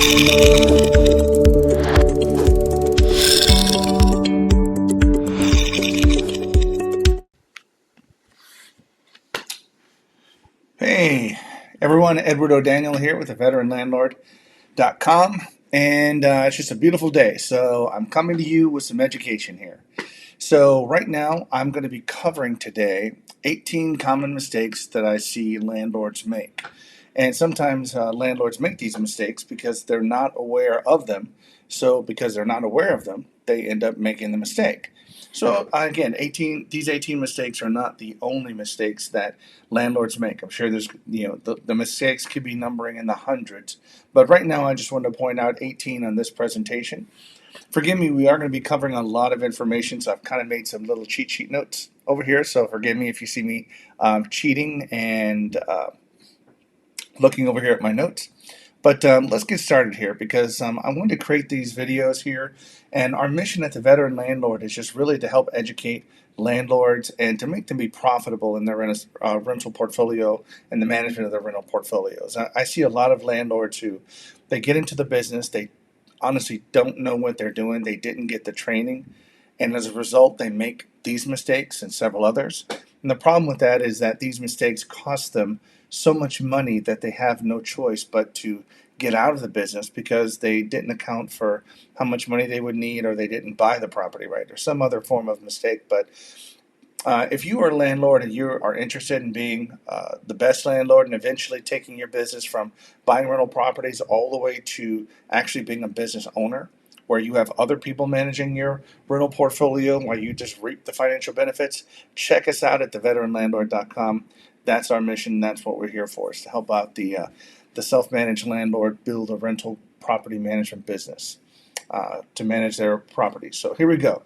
Hey, everyone, Edward O'Daniel here with the veteranlandlord.com, and it's just a beautiful day, so I'm coming to you with some education here. So right now, I'm going to be covering today 18 common mistakes that I see landlords make. And sometimes landlords make these mistakes because they're not aware of them. So because they're not aware of them, they end up making the mistake. So again, these 18 mistakes are not the only mistakes that landlords make. I'm sure there's, the mistakes could be numbering in the hundreds. But right now, I just wanted to point out 18 on this presentation. Forgive me, we are going to be covering a lot of information, so I've kind of made some little cheat sheet notes over here. So forgive me if you see me cheating and looking over here at my notes. But let's get started here because I wanted to create these videos here. And our mission at the Veteran Landlord is just really to help educate landlords and to make them be profitable in their rental portfolio and the management of their rental portfolios. I see a lot of landlords who they get into the business, they honestly don't know what they're doing, they didn't get the training, and as a result, they make these mistakes and several others. And the problem with that is that these mistakes cost them so much money that they have no choice but to get out of the business because they didn't account for how much money they would need, or they didn't buy the property right, or some other form of mistake. But if you are a landlord and you are interested in being the best landlord and eventually taking your business from buying rental properties all the way to actually being a business owner, where you have other people managing your rental portfolio while you just reap the financial benefits, check us out at theveteranlandlord.com. That's our mission. That's what we're here for, is to help out the self-managed landlord build a rental property management business to manage their properties. So here we go.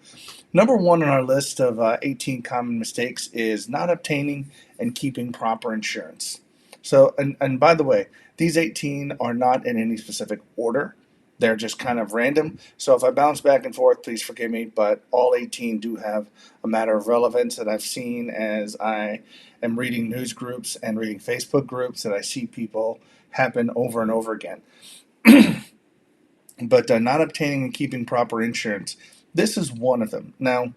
Number one on our list of 18 common mistakes is not obtaining and keeping proper insurance. So, and by the way, these 18 are not in any specific order. They're just kind of random. So if I bounce back and forth, please forgive me, but all 18 do have a matter of relevance that I've seen as I am reading news groups and reading Facebook groups that I see people happen over and over again. But not obtaining and keeping proper insurance, this is one of them. Now,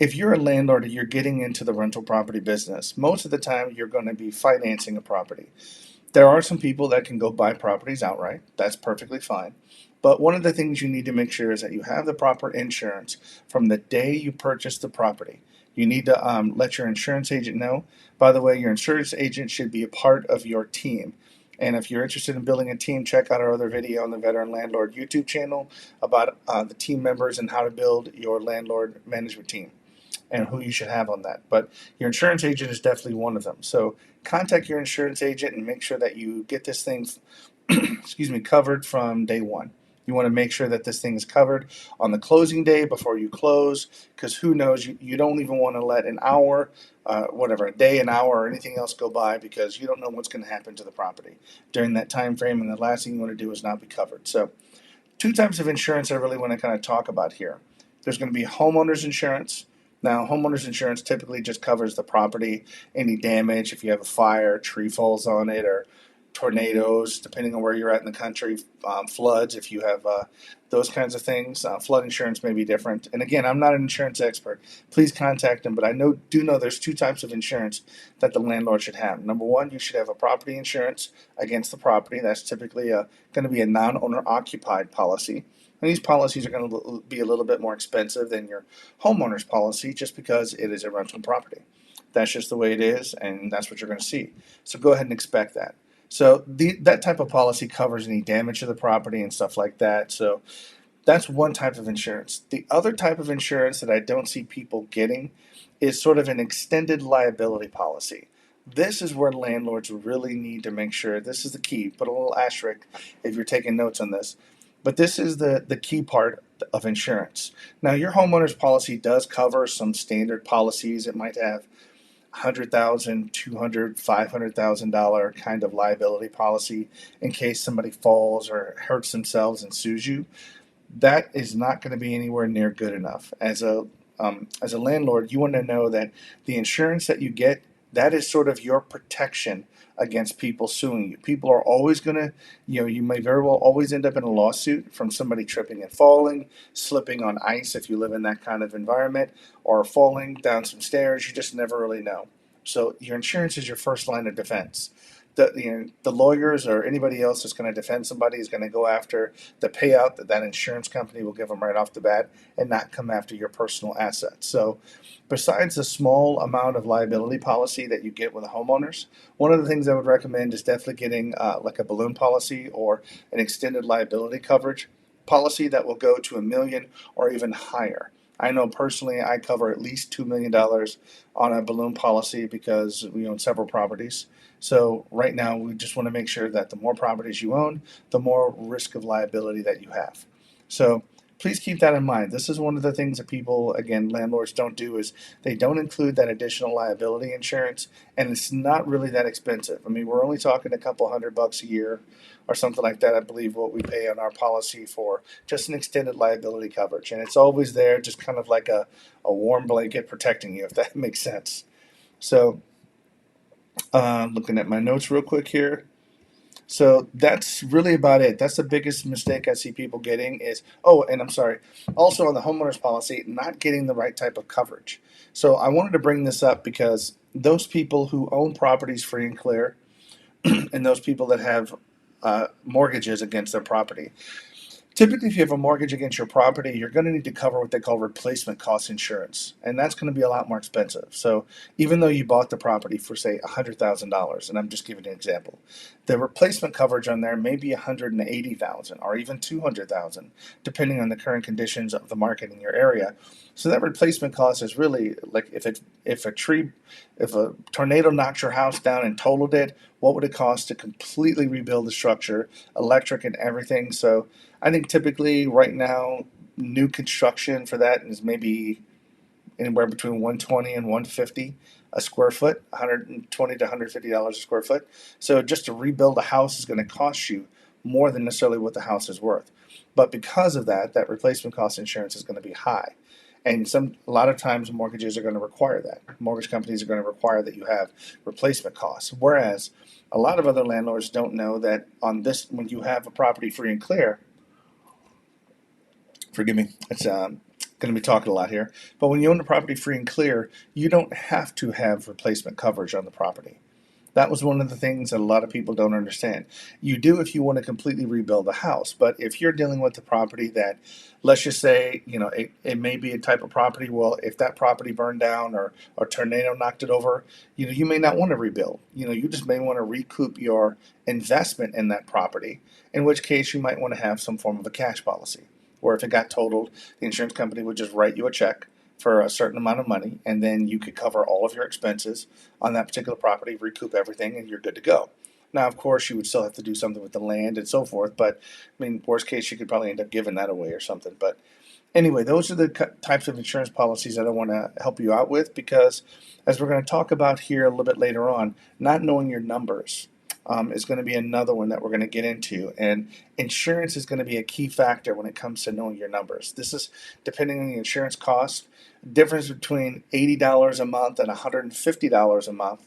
if you're a landlord and you're getting into the rental property business, most of the time you're going to be financing a property. There are some people that can go buy properties outright. That's perfectly fine. But one of the things you need to make sure is that you have the proper insurance from the day you purchase the property. You need to let your insurance agent know. By the way, your insurance agent should be a part of your team. And if you're interested in building a team, check out our other video on the Veteran Landlord YouTube channel about the team members and how to build your landlord management team and who you should have on that. But your insurance agent is definitely one of them. So contact your insurance agent and make sure that you get this thing covered from day one. You want to make sure that this thing is covered on the closing day before you close, because who knows, you don't even want to let an hour, a day, an hour, or anything else go by, because you don't know what's going to happen to the property during that time frame, and the last thing you want to do is not be covered. So two types of insurance I really want to kind of talk about here. There's going to be homeowners insurance. Now, homeowners insurance typically just covers the property, any damage, if you have a fire, a tree falls on it, or tornadoes, depending on where you're at in the country, floods, if you have those kinds of things. Flood insurance may be different. And again, I'm not an insurance expert. Please contact them, but I do know there's two types of insurance that the landlord should have. Number one, you should have a property insurance against the property. That's typically going to be a non-owner occupied policy. And these policies are going to be a little bit more expensive than your homeowner's policy just because it is a rental property. That's just the way it is, and that's what you're going to see. So go ahead and expect that. So that type of policy covers any damage to the property and stuff like that. So that's one type of insurance. The other type of insurance that I don't see people getting is sort of an extended liability policy. This is where landlords really need to make sure, this is the key, put a little asterisk if you're taking notes on this, but this is the key part of insurance. Now, your homeowner's policy does cover some standard policies. It might have $100,000, $200,000, $500,000 kind of liability policy in case somebody falls or hurts themselves and sues you. That is not going to be anywhere near good enough. As a landlord, you want to know that the insurance that you get, that is sort of your protection against people suing you. People are always going to, you may very well always end up in a lawsuit from somebody tripping and falling, slipping on ice if you live in that kind of environment, or falling down some stairs. You just never really know. So your insurance is your first line of defense. The lawyers or anybody else that's going to defend somebody is going to go after the payout that insurance company will give them right off the bat, and not come after your personal assets. So besides the small amount of liability policy that you get with the homeowners, one of the things I would recommend is definitely getting like a balloon policy or an extended liability coverage policy that will go to $1 million or even higher. I know personally I cover at least $2 million on a balloon policy because we own several properties. So right now we just want to make sure that the more properties you own, the more risk of liability that you have. So please keep that in mind. This is one of the things that people, again, landlords don't do, is they don't include that additional liability insurance, and it's not really that expensive. I mean, we're only talking a couple $100 a year or something like that, I believe, what we pay on our policy for just an extended liability coverage. And it's always there, just kind of like a warm blanket protecting you, if that makes sense. So, looking at my notes real quick here. So that's really about it. That's the biggest mistake I see people getting is, oh, and I'm sorry, also on the homeowner's policy, not getting the right type of coverage. So I wanted to bring this up because those people who own properties free and clear and those people that have mortgages against their property, typically, if you have a mortgage against your property, you're going to need to cover what they call replacement cost insurance, and that's going to be a lot more expensive. So, even though you bought the property for, say, $100,000, and I'm just giving an example, the replacement coverage on there may be $180,000 or even $200,000, depending on the current conditions of the market in your area. So that replacement cost is really like if a tornado knocked your house down and totaled it, what would it cost to completely rebuild the structure, electric and everything? So I think typically right now, new construction for that is maybe anywhere between 120 and 150 a square foot, 120 to $150 a square foot. So just to rebuild a house is going to cost you more than necessarily what the house is worth. But because of that, that replacement cost insurance is going to be high. And a lot of times mortgages are going to require that. Mortgage companies are going to require that you have replacement costs. Whereas a lot of other landlords don't know that on this, when you have a property free and clear, forgive me, it's going to be talking a lot here, but when you own a property free and clear, you don't have to have replacement coverage on the property. That was one of the things that a lot of people don't understand. You do if you want to completely rebuild a house, but if you're dealing with a property that, let's just say, it may be a type of property, well, if that property burned down or a tornado knocked it over, you may not want to rebuild. You just may want to recoup your investment in that property, in which case you might want to have some form of a cash policy. Or if it got totaled, the insurance company would just write you a check for a certain amount of money, and then you could cover all of your expenses on that particular property, recoup everything, and you're good to go. Now, of course, you would still have to do something with the land and so forth, but I mean, worst case, you could probably end up giving that away or something. But anyway, those are the types of insurance policies that I want to help you out with because, as we're going to talk about here a little bit later on, not knowing your numbers is going to be another one that we're going to get into. And insurance is going to be a key factor when it comes to knowing your numbers. This is depending on the insurance cost. Difference between $80 a month and $150 a month,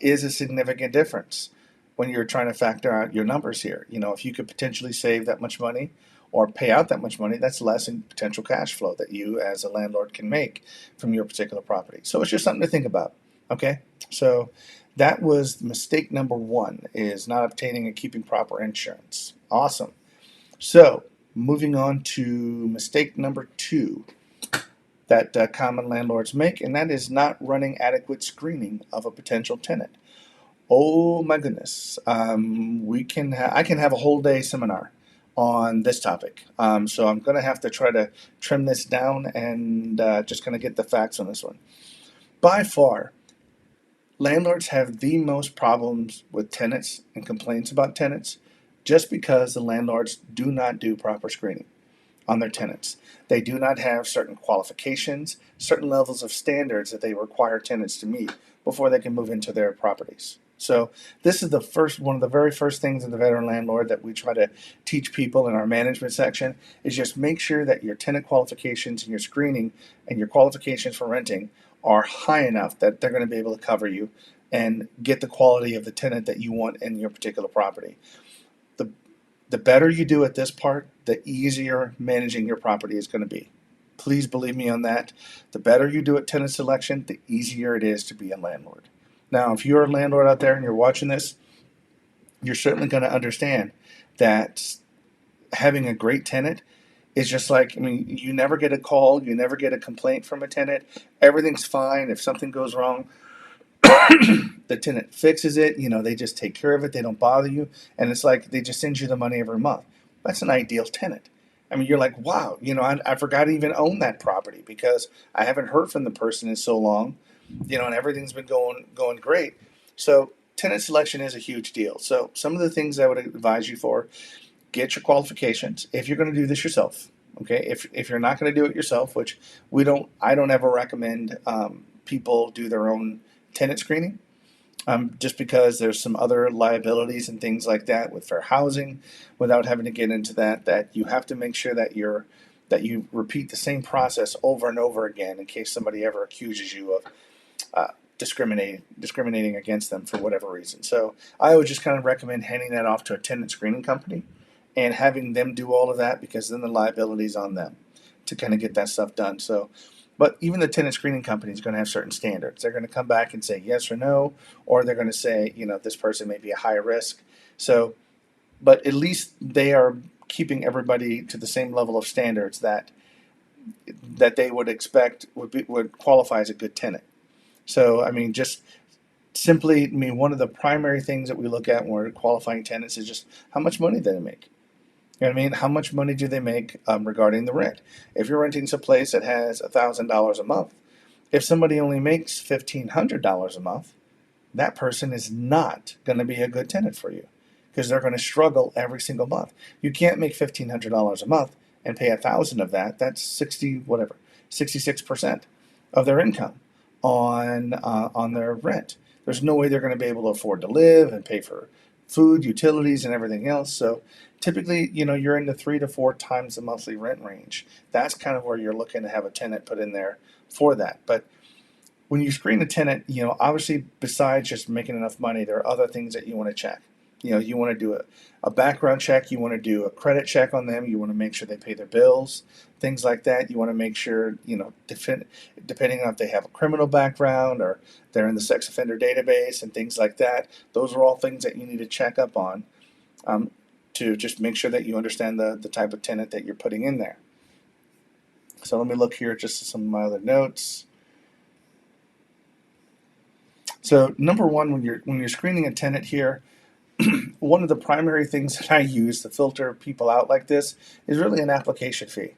is a significant difference when you're trying to factor out your numbers here. If you could potentially save that much money or pay out that much money, that's less in potential cash flow that you as a landlord can make from your particular property. So it's just something to think about. Okay, so that was mistake number one, is not obtaining and keeping proper insurance. Awesome. So moving on to mistake number two that common landlords make, and that is not running adequate screening of a potential tenant. Oh my goodness, I can have a whole day seminar on this topic. So I'm going to have to try to trim this down and just going to get the facts on this one. By far, landlords have the most problems with tenants and complaints about tenants just because the landlords do not do proper screening on their tenants. They do not have certain qualifications, certain levels of standards that they require tenants to meet before they can move into their properties. So this is one of the very first things in the veteran landlord that we try to teach people in our management section is just make sure that your tenant qualifications and your screening and your qualifications for renting are high enough that they're going to be able to cover you and get the quality of the tenant that you want in your particular property. The, the better you do at this part, the easier managing your property is going to be. Please believe me on that. The better you do at tenant selection, the easier it is to be a landlord. Now, if you're a landlord out there and you're watching this, you're certainly going to understand that having a great tenant is just like, I mean, you never get a call, you never get a complaint from a tenant. Everything's fine. If something goes wrong, the tenant fixes it. They just take care of it. They don't bother you. And it's like they just send you the money every month. That's an ideal tenant. I mean, you're like, wow, I forgot to even own that property because I haven't heard from the person in so long, and everything's been going great. So tenant selection is a huge deal. So some of the things I would advise you for: get your qualifications if you're going to do this yourself. Okay, if you're not going to do it yourself, which I don't ever recommend people do their own tenant screening, just because there's some other liabilities and things like that with fair housing. Without having to get into that you have to make sure that you repeat the same process over and over again in case somebody ever accuses you of discriminating against them for whatever reason. So I would just kind of recommend handing that off to a tenant screening company and having them do all of that, because then the liability is on them to kind of get that stuff done. So, but even the tenant screening company is going to have certain standards. They're going to come back and say yes or no, or they're going to say, this person may be a high risk. So, but at least they are keeping everybody to the same level of standards that they would expect would qualify as a good tenant. So, I mean, just simply, one of the primary things that we look at when we're qualifying tenants is just how much money they make. You know what I mean? How much money do they make regarding the rent? If you're renting a place that has $1,000 a month, if somebody only makes $1,500 a month, that person is not going to be a good tenant for you, because they're going to struggle every single month. You can't make $1,500 a month and pay $1,000 of that. That's 66% of their income on their rent. There's no way they're going to be able to afford to live and pay for food, utilities, and everything else. So typically, you're in the 3 to 4 times the monthly rent range. That's kind of where you're looking to have a tenant put in there for that. But when you screen a tenant, obviously besides just making enough money, there are other things that you want to check. You want to do a background check. You want to do a credit check on them. You want to make sure they pay their bills, things like that. You want to make sure, depending on if they have a criminal background or they're in the sex offender database and things like that. Those are all things that you need to check up on to just make sure that you understand the type of tenant that you're putting in there. So let me look here just at some of my other notes. So number one, when you're screening a tenant here, one of the primary things that I use to filter people out like this is really an application fee.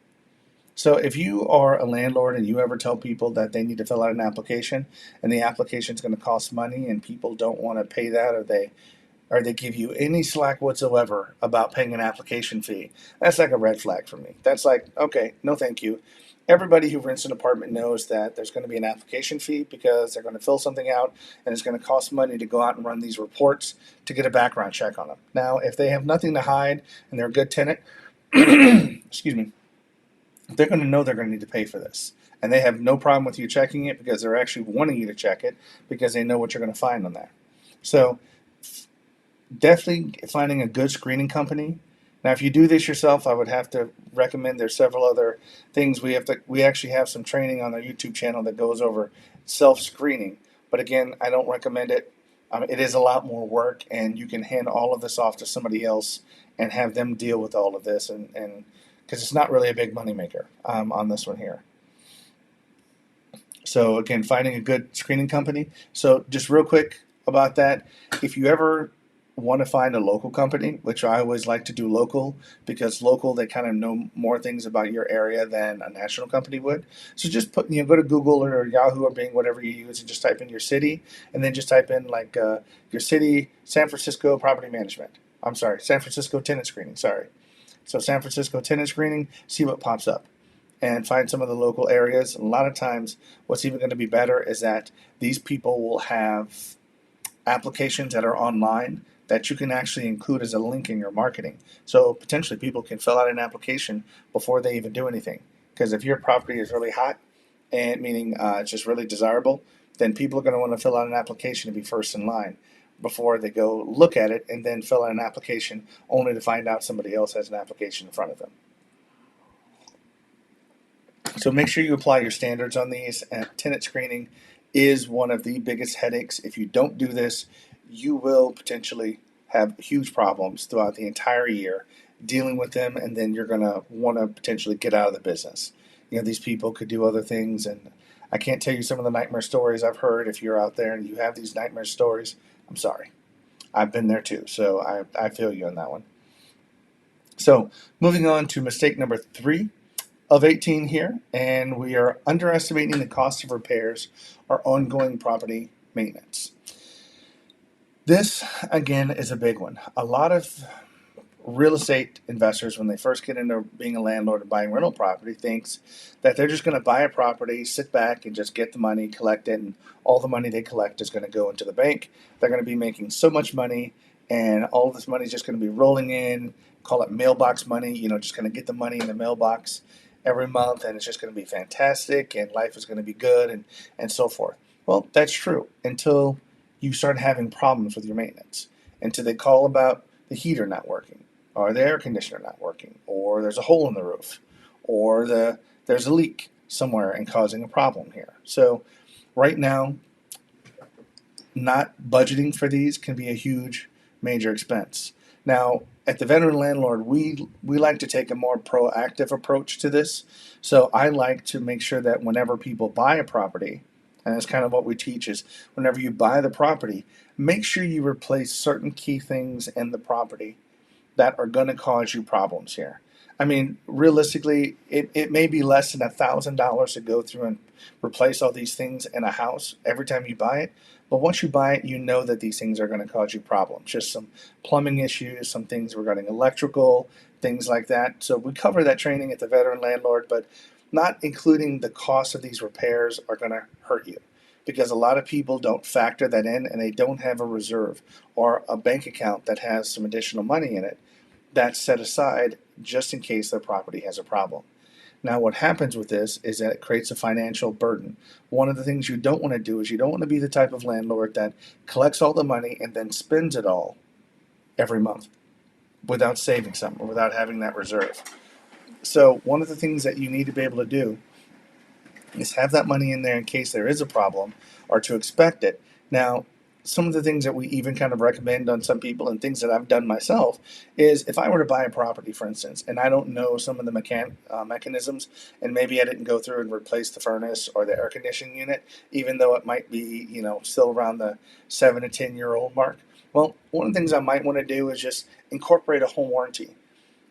So if you are a landlord and you ever tell people that they need to fill out an application and the application is going to cost money and people don't want to pay that, or they give you any slack whatsoever about paying an application fee, that's like a red flag for me. That's like, okay, no thank you. Everybody who rents an apartment knows that there's going to be an application fee because they're going to fill something out and it's going to cost money to go out and run these reports to get a background check on them. Now, if they have nothing to hide and they're a good tenant, excuse me, they're going to know they're going to need to pay for this. And they have no problem with you checking it because they're actually wanting you to check it because they know what you're going to find on there. So definitely finding a good screening company. Now, if you do this yourself, I would have to recommend there's several other things. We actually have some training on our YouTube channel that goes over self-screening. But again, I don't recommend it. It is a lot more work, and you can hand all of this off to somebody else and have them deal with all of this, and because it's not really a big moneymaker on this one here. So again, finding a good screening company. So just real quick about that, if you ever want to find a local company, which I always like to do local, because local, they kind of know more things about your area than a national company would. So just go to Google or Yahoo or Bing, whatever you use, and just type in your city, and then just type in like your city, San Francisco property management. I'm sorry, San Francisco tenant screening. Sorry. So San Francisco tenant screening, see what pops up and find some of the local areas. And a lot of times what's even going to be better is that these people will have applications that are online that you can actually include as a link in your marketing. So potentially people can fill out an application before they even do anything. Because if your property is really hot, and meaning it's just really desirable, then people are going to want to fill out an application to be first in line before they go look at it and then fill out an application only to find out somebody else has an application in front of them. So make sure you apply your standards on these. And tenant screening is one of the biggest headaches. If you don't do this, you will potentially have huge problems throughout the entire year dealing with them, and then you're going to want to potentially get out of the business. These people could do other things, and I can't tell you some of the nightmare stories I've heard. If you're out there and you have these nightmare stories, I'm sorry. I've been there too, so I feel you on that one. So moving on to mistake number 3 of 18 here, and we are underestimating the cost of repairs or ongoing property maintenance. This, again, is a big one. A lot of real estate investors, when they first get into being a landlord and buying rental property, thinks that they're just going to buy a property, sit back, and just get the money, collect it, and all the money they collect is going to go into the bank. They're going to be making so much money, and all of this money is just going to be rolling in, call it mailbox money, just going to get the money in the mailbox every month, and it's just going to be fantastic, and life is going to be good, and so forth. Well, that's true until you start having problems with your maintenance, until they call about the heater not working, or the air conditioner not working, or there's a hole in the roof, or there's a leak somewhere and causing a problem here. So right now, not budgeting for these can be a huge, major expense. Now, at the Veteran Landlord, we like to take a more proactive approach to this. So I like to make sure that whenever people buy a property, and that's kind of what we teach, is whenever you buy the property, make sure you replace certain key things in the property that are going to cause you problems here. I mean, realistically, it may be less than $1,000 to go through and replace all these things in a house every time you buy it. But once you buy it, you know that these things are going to cause you problems. Just some plumbing issues, some things regarding electrical, things like that. So we cover that training at the Veteran Landlord, but not including the cost of these repairs are going to hurt you, because a lot of people don't factor that in, and they don't have a reserve or a bank account that has some additional money in it that's set aside just in case their property has a problem. Now, what happens with this is that it creates a financial burden. One of the things you don't want to do is you don't want to be the type of landlord that collects all the money and then spends it all every month without saving some or without having that reserve. So one of the things that you need to be able to do is have that money in there in case there is a problem, or to expect it. Now, some of the things that we even kind of recommend on some people, and things that I've done myself, is if I were to buy a property, for instance, and I don't know some of the mechanisms, and maybe I didn't go through and replace the furnace or the air conditioning unit, even though it might be, still around the 7 to 10-year-old mark. Well, one of the things I might want to do is just incorporate a home warranty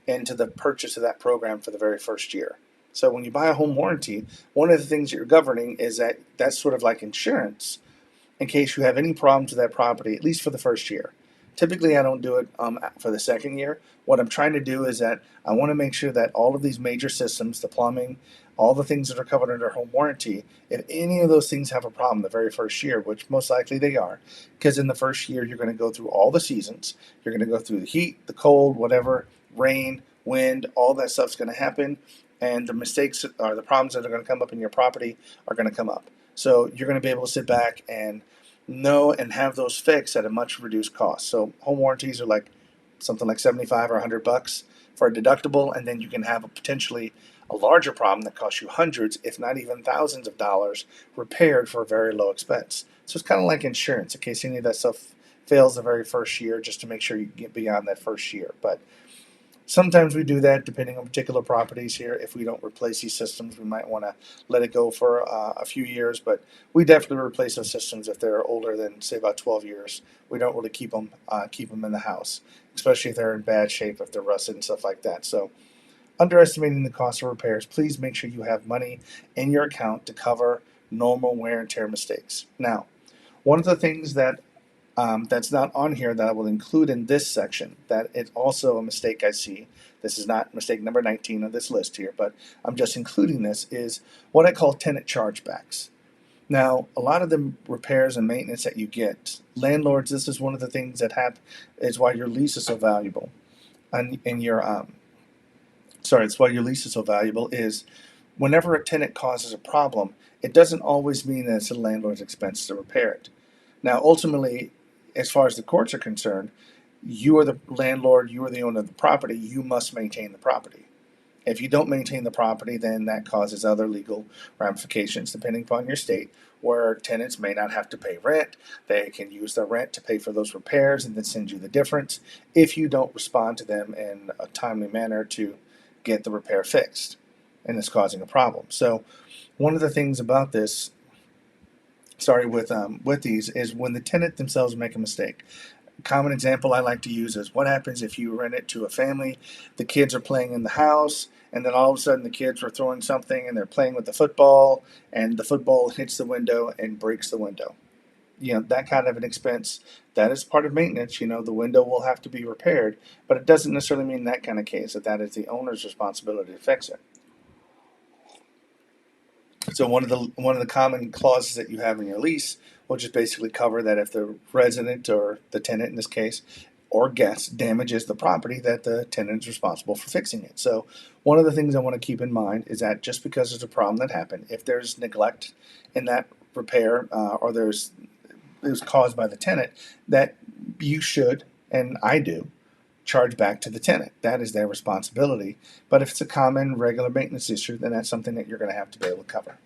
into the purchase of that program for the very first year. So when you buy a home warranty, one of the things that you're governing is that that's sort of like insurance in case you have any problems with that property, at least for the first year. Typically, I don't do it for the second year. What I'm trying to do is that I want to make sure that all of these major systems, the plumbing, all the things that are covered under home warranty, if any of those things have a problem the very first year, which most likely they are, because in the first year you're going to go through all the seasons. You're going to go through the heat, the cold, whatever, rain, wind, all that stuff's going to happen, and the mistakes or the problems that are going to come up in your property are going to come up. So you're going to be able to sit back and know and have those fixed at a much reduced cost. So home warranties are like something like 75 or $100 for a deductible, and then you can have potentially a larger problem that costs you hundreds, if not even thousands of dollars, repaired for a very low expense. So it's kind of like insurance in case any of that stuff fails the very first year, just to make sure you get beyond that first year. But sometimes we do that depending on particular properties here. If we don't replace these systems, we might want to let it go for a few years, but we definitely replace those systems if they're older than, say, about 12 years. We don't really keep them in the house, especially if they're in bad shape, if they're rusted and stuff like that. So underestimating the cost of repairs, please make sure you have money in your account to cover normal wear and tear mistakes. Now, one of the things that's not on here that I will include in this section, that it's also a mistake I see. This is not mistake number 19 on this list here, but I'm just including this, is what I call tenant chargebacks. Now, a lot of the repairs and maintenance that you get, landlords, this is one of the things that is why your lease is so valuable. It's why your lease is so valuable, is Whenever a tenant causes a problem, it doesn't always mean that it's the landlord's expense to repair it. Now, ultimately, as far as the courts are concerned, you are the landlord, you are the owner of the property, you must maintain the property. If you don't maintain the property, then that causes other legal ramifications depending upon your state, where tenants may not have to pay rent. They can use their rent to pay for those repairs and then send you the difference if you don't respond to them in a timely manner to get the repair fixed and it's causing a problem. So, one of the things about this, sorry, with these is when the tenant themselves make a mistake. Common example I like to use is what happens if you rent it to a family, the kids are playing in the house, and then all of a sudden the kids are throwing something and they're playing with the football, and the football hits the window and breaks the window. That kind of an expense, that is part of maintenance. The window will have to be repaired, but it doesn't necessarily mean that kind of case that is the owner's responsibility to fix it. So one of the common clauses that you have in your lease will just basically cover that if the resident or the tenant in this case or guest damages the property, that the tenant is responsible for fixing it. So one of the things I want to keep in mind is that just because there's a problem that happened, if there's neglect in that repair or it was caused by the tenant, that you should, and I do, charge back to the tenant. That is their responsibility. But if it's a common, regular maintenance issue, then that's something that you're going to have to be able to cover.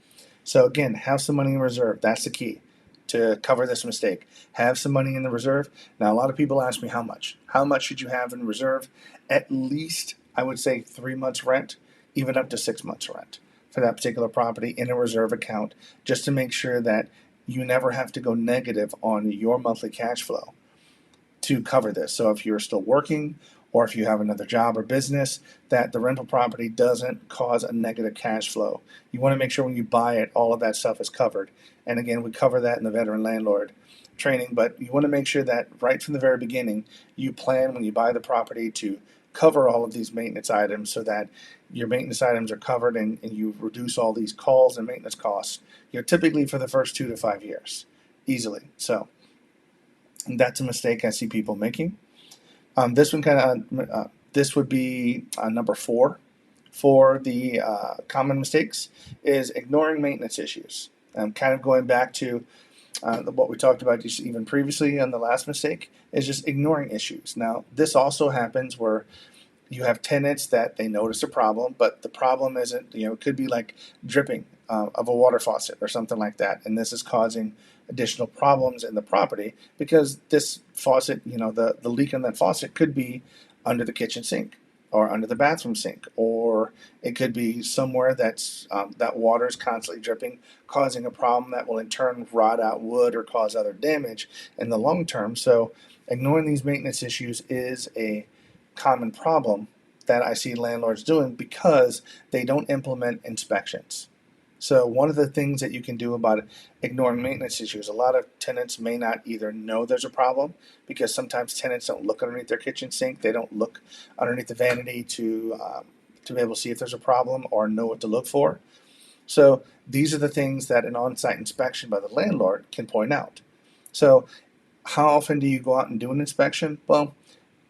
So again, have some money in reserve. That's the key to cover this mistake. Have some money in the reserve. Now, a lot of people ask me how much. How much should you have in reserve? At least, I would say 3 months rent, even up to 6 months rent for that particular property in a reserve account, just to make sure that you never have to go negative on your monthly cash flow to cover this. So if you're still working or if you have another job or business, that the rental property doesn't cause a negative cash flow. You want to make sure when you buy it, all of that stuff is covered. And again, we cover that in the veteran landlord training, but you want to make sure that right from the very beginning, you plan when you buy the property to cover all of these maintenance items so that your maintenance items are covered and you reduce all these calls and maintenance costs, typically for the first 2 to 5 years easily. So that's a mistake I see people making. This one this would be number 4 for the common mistakes is ignoring maintenance issues. Kind of going back to what we talked about just even previously on the last mistake is just ignoring issues. Now, this also happens where you have tenants that they notice a problem, but the problem isn't, it could be like dripping of a water faucet or something like that. And this is causing additional problems in the property because this faucet, the leak in that faucet could be under the kitchen sink or under the bathroom sink, or it could be somewhere that water is constantly dripping, causing a problem that will in turn rot out wood or cause other damage in the long term. So ignoring these maintenance issues is a common problem that I see landlords doing because they don't implement inspections. So one of the things that you can do about ignoring maintenance issues, a lot of tenants may not either know there's a problem because sometimes tenants don't look underneath their kitchen sink, they don't look underneath the vanity to be able to see if there's a problem or know what to look for. So these are the things that an on-site inspection by the landlord can point out. So how often do you go out and do an inspection? Well,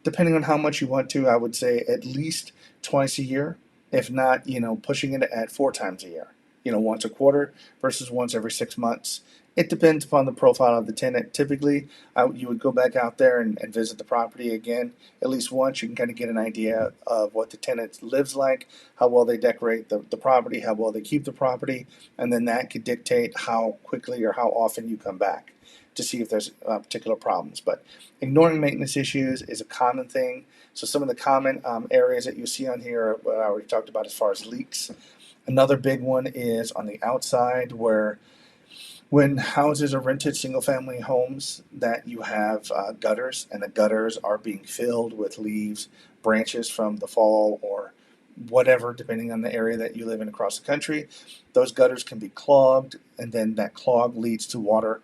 depending on how much you want to, I would say at least twice a year, if not, pushing it at 4 times a year. Once a quarter versus once every 6 months. It depends upon the profile of the tenant. Typically, you would go back out there and visit the property again at least once. You can kind of get an idea of what the tenant lives like, how well they decorate the property, how well they keep the property, and then that could dictate how quickly or how often you come back to see if there's particular problems. But ignoring maintenance issues is a common thing. So some of the common areas that you see on here are what I already talked about as far as leaks. Another big one is on the outside where when houses are rented, single family homes, that you have gutters and the gutters are being filled with leaves, branches from the fall or whatever, depending on the area that you live in across the country. Those gutters can be clogged, and then that clog leads to water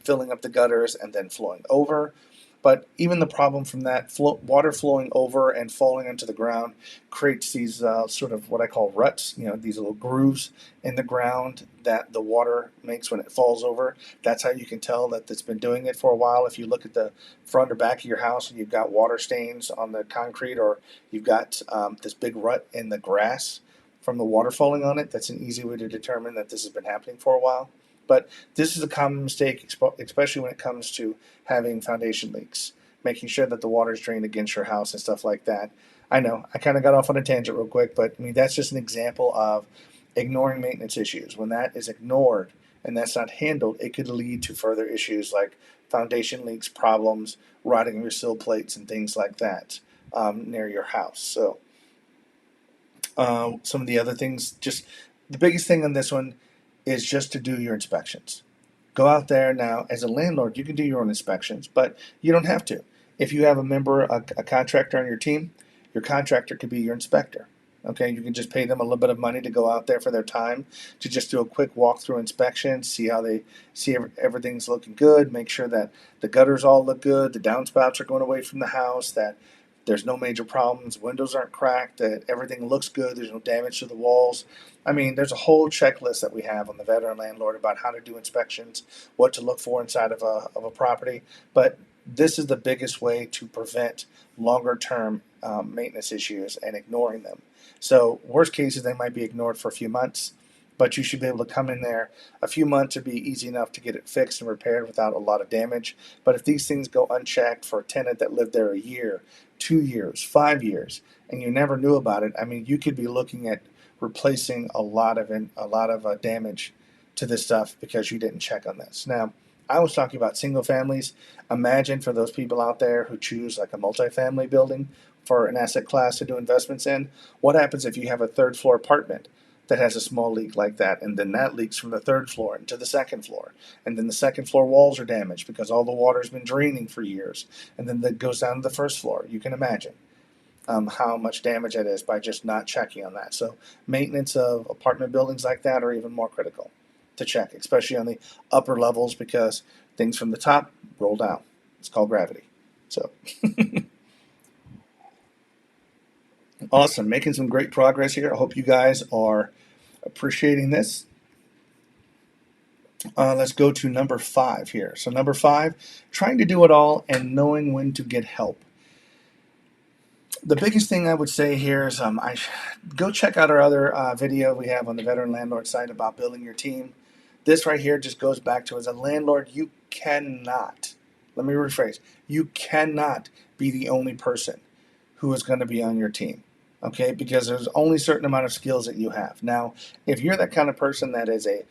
filling up the gutters and then flowing over. But even the problem from that water flowing over and falling into the ground creates these sort of what I call ruts, these little grooves in the ground that the water makes when it falls over. That's how you can tell that it's been doing it for a while. If you look at the front or back of your house and you've got water stains on the concrete or you've got this big rut in the grass, from the water falling on it. That's an easy way to determine that this has been happening for a while. But this is a common mistake, especially when it comes to having foundation leaks, making sure that the water is drained against your house and stuff like that. I know I kind of got off on a tangent real quick, but I mean that's just an example of ignoring maintenance issues. When that is ignored and that's not handled, it could lead to further issues like foundation leaks, problems, rotting your sill plates, and things like that near your house. So some of the other things, just the biggest thing on this one is just to do your inspections. Go out there now. As a landlord, you can do your own inspections, but you don't have to. If you have a contractor on your contractor could be your inspector. Okay, you can just pay them a little bit of money to go out there for their time to just do a quick walkthrough inspection, see how they see everything's looking good, make sure that the gutters all look good, the downspouts are going away from the house, that there's no major problems, windows aren't cracked, that everything looks good, there's no damage to the walls. I mean, there's a whole checklist that we have on the Veteran Landlord about how to do inspections, what to look for inside of a property. But this is the biggest way to prevent longer term maintenance issues and ignoring them. So, worst cases, they might be ignored for a few months, but you should be able to come in there. A few months would be easy enough to get it fixed and repaired without a lot of damage. But if these things go unchecked for a tenant that lived there a year, 2 years, 5 years, and you never knew about it, I mean, you could be looking at replacing a lot of damage to this stuff because you didn't check on this. Now, I was talking about single families. Imagine for those people out there who choose like a multifamily building for an asset class to do investments in, what happens if you have a third floor apartment that has a small leak like that, and then that leaks from the third floor into the second floor, and then the second floor walls are damaged because all the water's been draining for years, and then that goes down to the first floor. You can imagine how much damage it is by just not checking on that. So maintenance of apartment buildings like that are even more critical to check, especially on the upper levels because things from the top roll down. It's called gravity. So awesome, making some great progress here. I hope you guys are appreciating this. Let's go to number 5 here. So number 5, trying to do it all and knowing when to get help. The biggest thing I would say here is go check out our other video we have on the Veteran Landlord site about building your team. This right here just goes back to, as a landlord, you cannot, let me rephrase, you cannot be the only person who is going to be on your team. Okay, because there's only a certain amount of skills that you have. Now, if you're that kind of person that is a,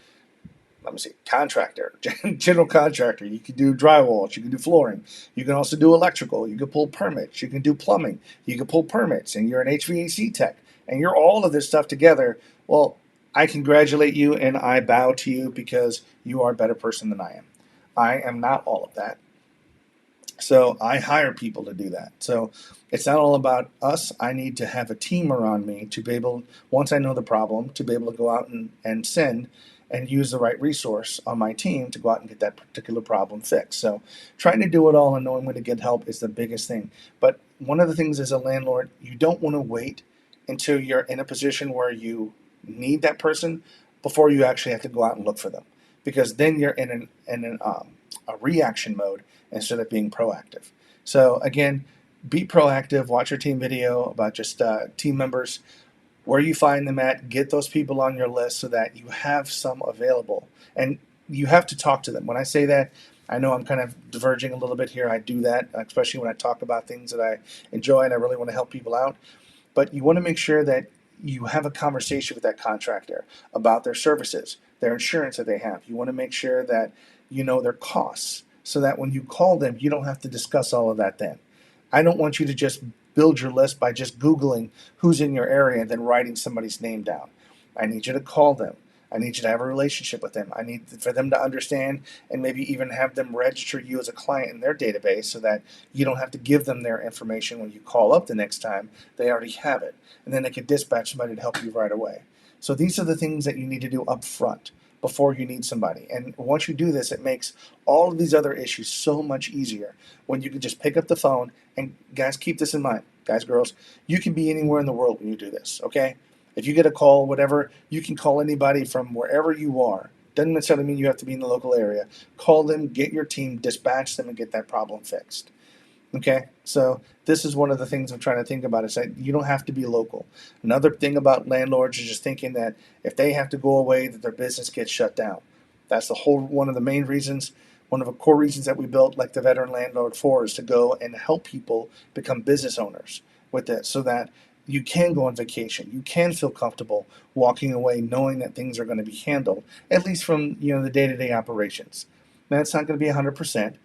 let me see, contractor, general contractor, you can do drywall, you can do flooring, you can also do electrical, you can pull permits, you can do plumbing, you can pull permits, and you're an HVAC tech, and you're all of this stuff together, well, I congratulate you and I bow to you because you are a better person than I am. I am not all of that. So I hire people to do that. So it's not all about us. I need to have a team around me to be able, once I know the problem, to be able to go out and send and use the right resource on my team to go out and get that particular problem fixed. So trying to do it all and knowing when to get help is the biggest thing. But one of the things as a landlord, you don't want to wait until you're in a position where you need that person before you actually have to go out and look for them. Because then you're in a reaction mode instead of being proactive. So again, be proactive. Watch your team video about just team members, where you find them at. Get those people on your list so that you have some available. And you have to talk to them. When I say that, I know I'm kind of diverging a little bit here. I do that, especially when I talk about things that I enjoy and I really want to help people out. But you want to make sure that you have a conversation with that contractor about their services, their insurance that they have. You want to make sure that you know their costs so that when you call them, you don't have to discuss all of that then. I don't want you to just build your list by just Googling who's in your area and then writing somebody's name down. I need you to call them. I need you to have a relationship with them. I need for them to understand and maybe even have them register you as a client in their database so that you don't have to give them their information when you call up the next time. They already have it. And then they can dispatch somebody to help you right away. So these are the things that you need to do up front before you need somebody. And once you do this, it makes all of these other issues so much easier when you can just pick up the phone. And guys, keep this in mind. Guys, girls, you can be anywhere in the world when you do this, okay? If you get a call, whatever, you can call anybody from wherever you are. Doesn't necessarily mean you have to be in the local area. Call them, get your team, dispatch them, and get that problem fixed. Okay, so this is one of the things I'm trying to think about is that you don't have to be local. Another thing about landlords is just thinking that if they have to go away, that their business gets shut down. That's the whole one of the main reasons, one of the core reasons that we built like the veteran landlord for is to go and help people become business owners with it, so that you can go on vacation, you can feel comfortable walking away, knowing that things are going to be handled at least from the day-to-day operations. Now it's not going to be 100%.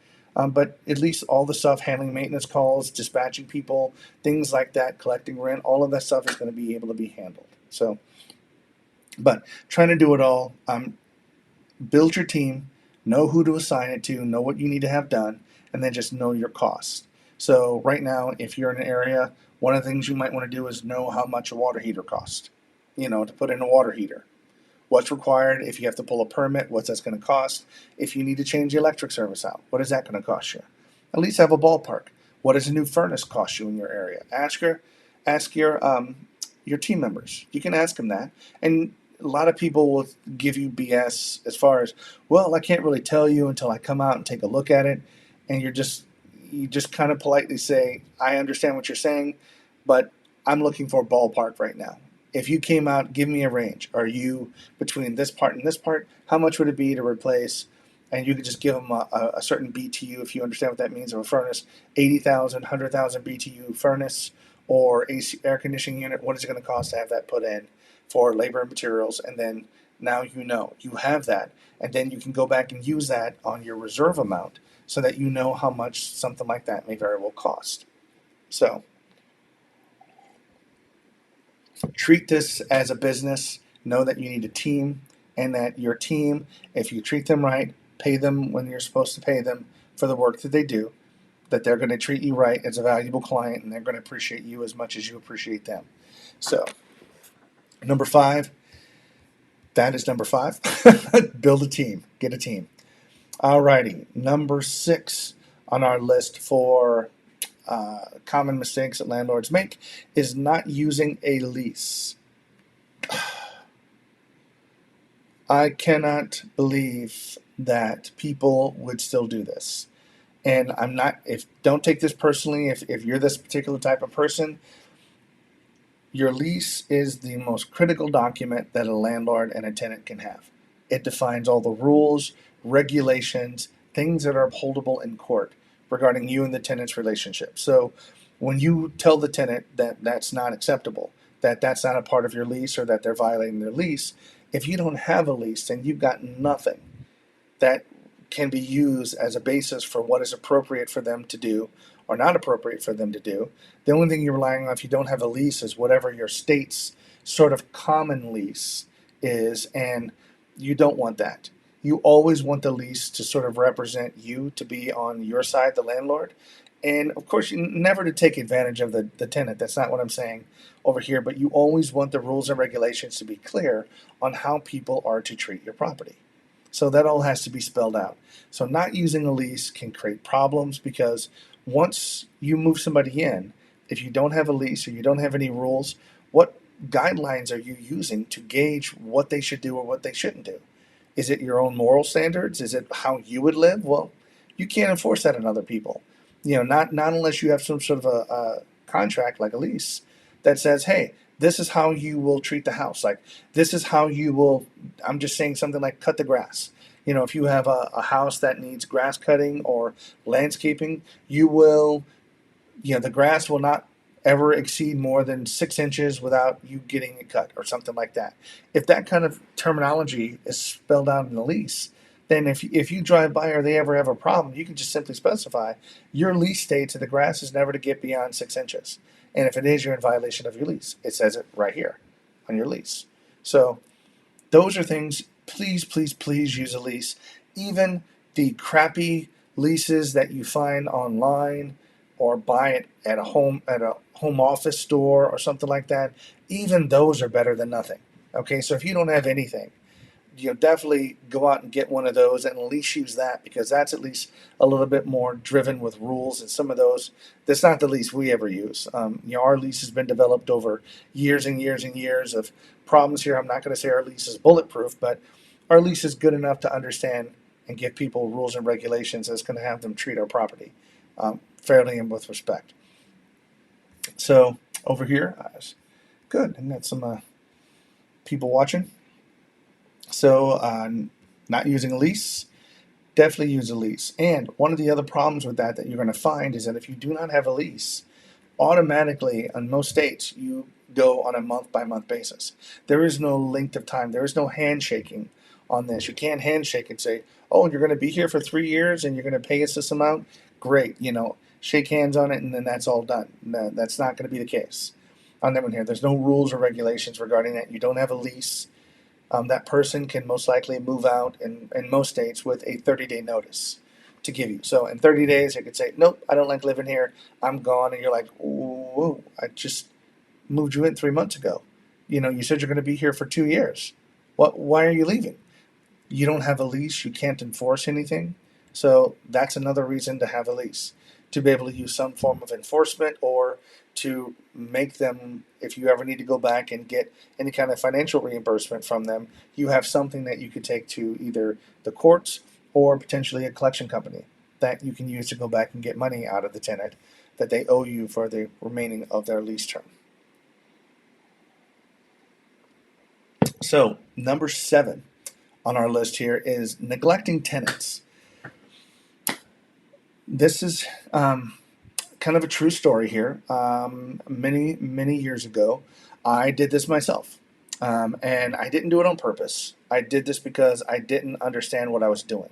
But at least all the stuff, handling maintenance calls, dispatching people, things like that, collecting rent, all of that stuff is going to be able to be handled. So, but trying to do it all, build your team, know who to assign it to, know what you need to have done, and then just know your costs. So right now, if you're in an area, one of the things you might want to do is know how much a water heater costs, to put in a water heater. What's required? If you have to pull a permit, what's that's going to cost? If you need to change the electric service out, what is that going to cost you? At least have a ballpark. What does a new furnace cost you in your area? Ask your team members. You can ask them that, and a lot of people will give you BS as far as, well, I can't really tell you until I come out and take a look at it, and you just kind of politely say, I understand what you're saying, but I'm looking for a ballpark right now. If you came out, give me a range. Are you between this part and this part? How much would it be to replace? And you could just give them a certain BTU, if you understand what that means, of a furnace, 80,000, 100,000 BTU furnace or AC air conditioning unit. What is it going to cost to have that put in for labor and materials? And then now you have that. And then you can go back and use that on your reserve amount so that you know how much something like that may very well cost. So treat this as a business. Know that you need a team, and that your team, if you treat them right, pay them when you're supposed to pay them for the work that they do, that they're going to treat you right as a valuable client, and they're going to appreciate you as much as you appreciate them. So, number five, that is number five. Build a team, get a team. Alrighty, number six on our list for common mistakes that landlords make is not using a lease. I cannot believe that people would still do this. And I'm not, if don't take this personally, if you're this particular type of person, your lease is the most critical document that a landlord and a tenant can have. It defines all the rules, regulations, things that are upholdable in court regarding you and the tenant's relationship. So when you tell the tenant that that's not acceptable, that that's not a part of your lease, or that they're violating their lease, if you don't have a lease, then you've got nothing that can be used as a basis for what is appropriate for them to do or not appropriate for them to do. The only thing you're relying on if you don't have a lease is whatever your state's sort of common lease is, and you don't want that. You always want the lease to sort of represent you, to be on your side, the landlord. And of course, you never to take advantage of the tenant. That's not what I'm saying over here, but you always want the rules and regulations to be clear on how people are to treat your property. So that all has to be spelled out. So not using a lease can create problems, because once you move somebody in, if you don't have a lease or you don't have any rules, what guidelines are you using to gauge what they should do or what they shouldn't do? Is it your own moral standards? Is it how you would live? Well, you can't enforce that on other people. Not unless you have some sort of a contract like a lease that says, hey, this is how you will treat the house. Like, this is how you will, I'm just saying something like cut the grass. If you have a house that needs grass cutting or landscaping, you will, the grass will not ever exceed more than 6 inches without you getting it cut or something like that. If that kind of terminology is spelled out in the lease, then if you drive by or they ever have a problem, you can just simply specify your lease states that the grass is never to get beyond 6 inches. And if it is, you're in violation of your lease. It says it right here on your lease. So those are things, please, please, please use a lease. Even the crappy leases that you find online or buy it at a home office store or something like that, even those are better than nothing. Okay, so if you don't have anything, definitely go out and get one of those and at least use that, because that's at least a little bit more driven with rules. And some of those, that's not the lease we ever use. Our lease has been developed over years and years and years of problems here. I'm not going to say our lease is bulletproof, but our lease is good enough to understand and give people rules and regulations that's going to have them treat our property fairly and with respect. So over here, good. I got some people watching. So not using a lease, definitely use a lease. And one of the other problems with that you're going to find is that if you do not have a lease, automatically in most states you go on a month by month basis. There is no length of time. There is no handshaking on this. You can't handshake and say, "Oh, you're going to be here for 3 years and you're going to pay us this amount." Great, shake hands on it and then that's all done. No, that's not going to be the case on that one here. There's no rules or regulations regarding that. You don't have a lease. That person can most likely move out in most states with a 30-day notice to give you. So in 30 days, they could say, "Nope, I don't like living here. I'm gone." And you're like, "Whoa, I just moved you in 3 months ago. You said you're going to be here for 2 years. Why are you leaving?" You don't have a lease. You can't enforce anything. So that's another reason to have a lease, to be able to use some form of enforcement or to make them, if you ever need to go back and get any kind of financial reimbursement from them, you have something that you could take to either the courts or potentially a collection company that you can use to go back and get money out of the tenant that they owe you for the remaining of their lease term. So, number 7 on our list here is neglecting tenants. This is kind of a true story here. Many years ago, I did this myself, and I didn't do it on purpose. I did this because I didn't understand what I was doing.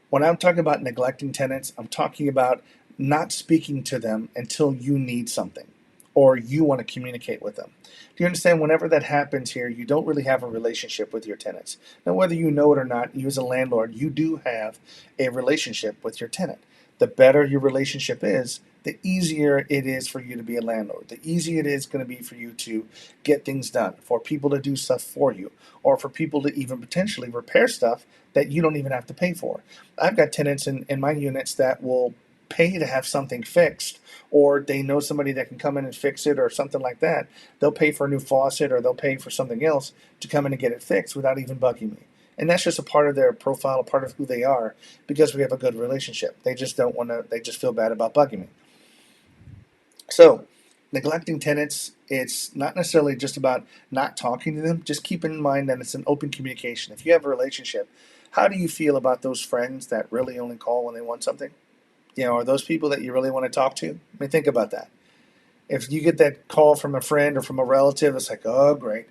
When I'm talking about neglecting tenants, I'm talking about not speaking to them until you need something or you want to communicate with them. Do you understand? Whenever that happens here, you don't really have a relationship with your tenants. Now, whether you know it or not, you as a landlord, you do have a relationship with your tenant. The better your relationship is, the easier it is for you to be a landlord. The easier it is going to be for you to get things done, for people to do stuff for you, or for people to even potentially repair stuff that you don't even have to pay for. I've got tenants in my units that will pay to have something fixed, or they know somebody that can come in and fix it or something like that. They'll pay for a new faucet or they'll pay for something else to come in and get it fixed without even bugging me. And that's just a part of their profile, a part of who they are, because we have a good relationship. They just don't want to, they just feel bad about bugging me. So, neglecting tenants, it's not necessarily just about not talking to them. Just keep in mind that it's an open communication. If you have a relationship, how do you feel about those friends that really only call when they want something? Are those people that you really want to talk to? I mean, think about that. If you get that call from a friend or from a relative, it's like, oh, great.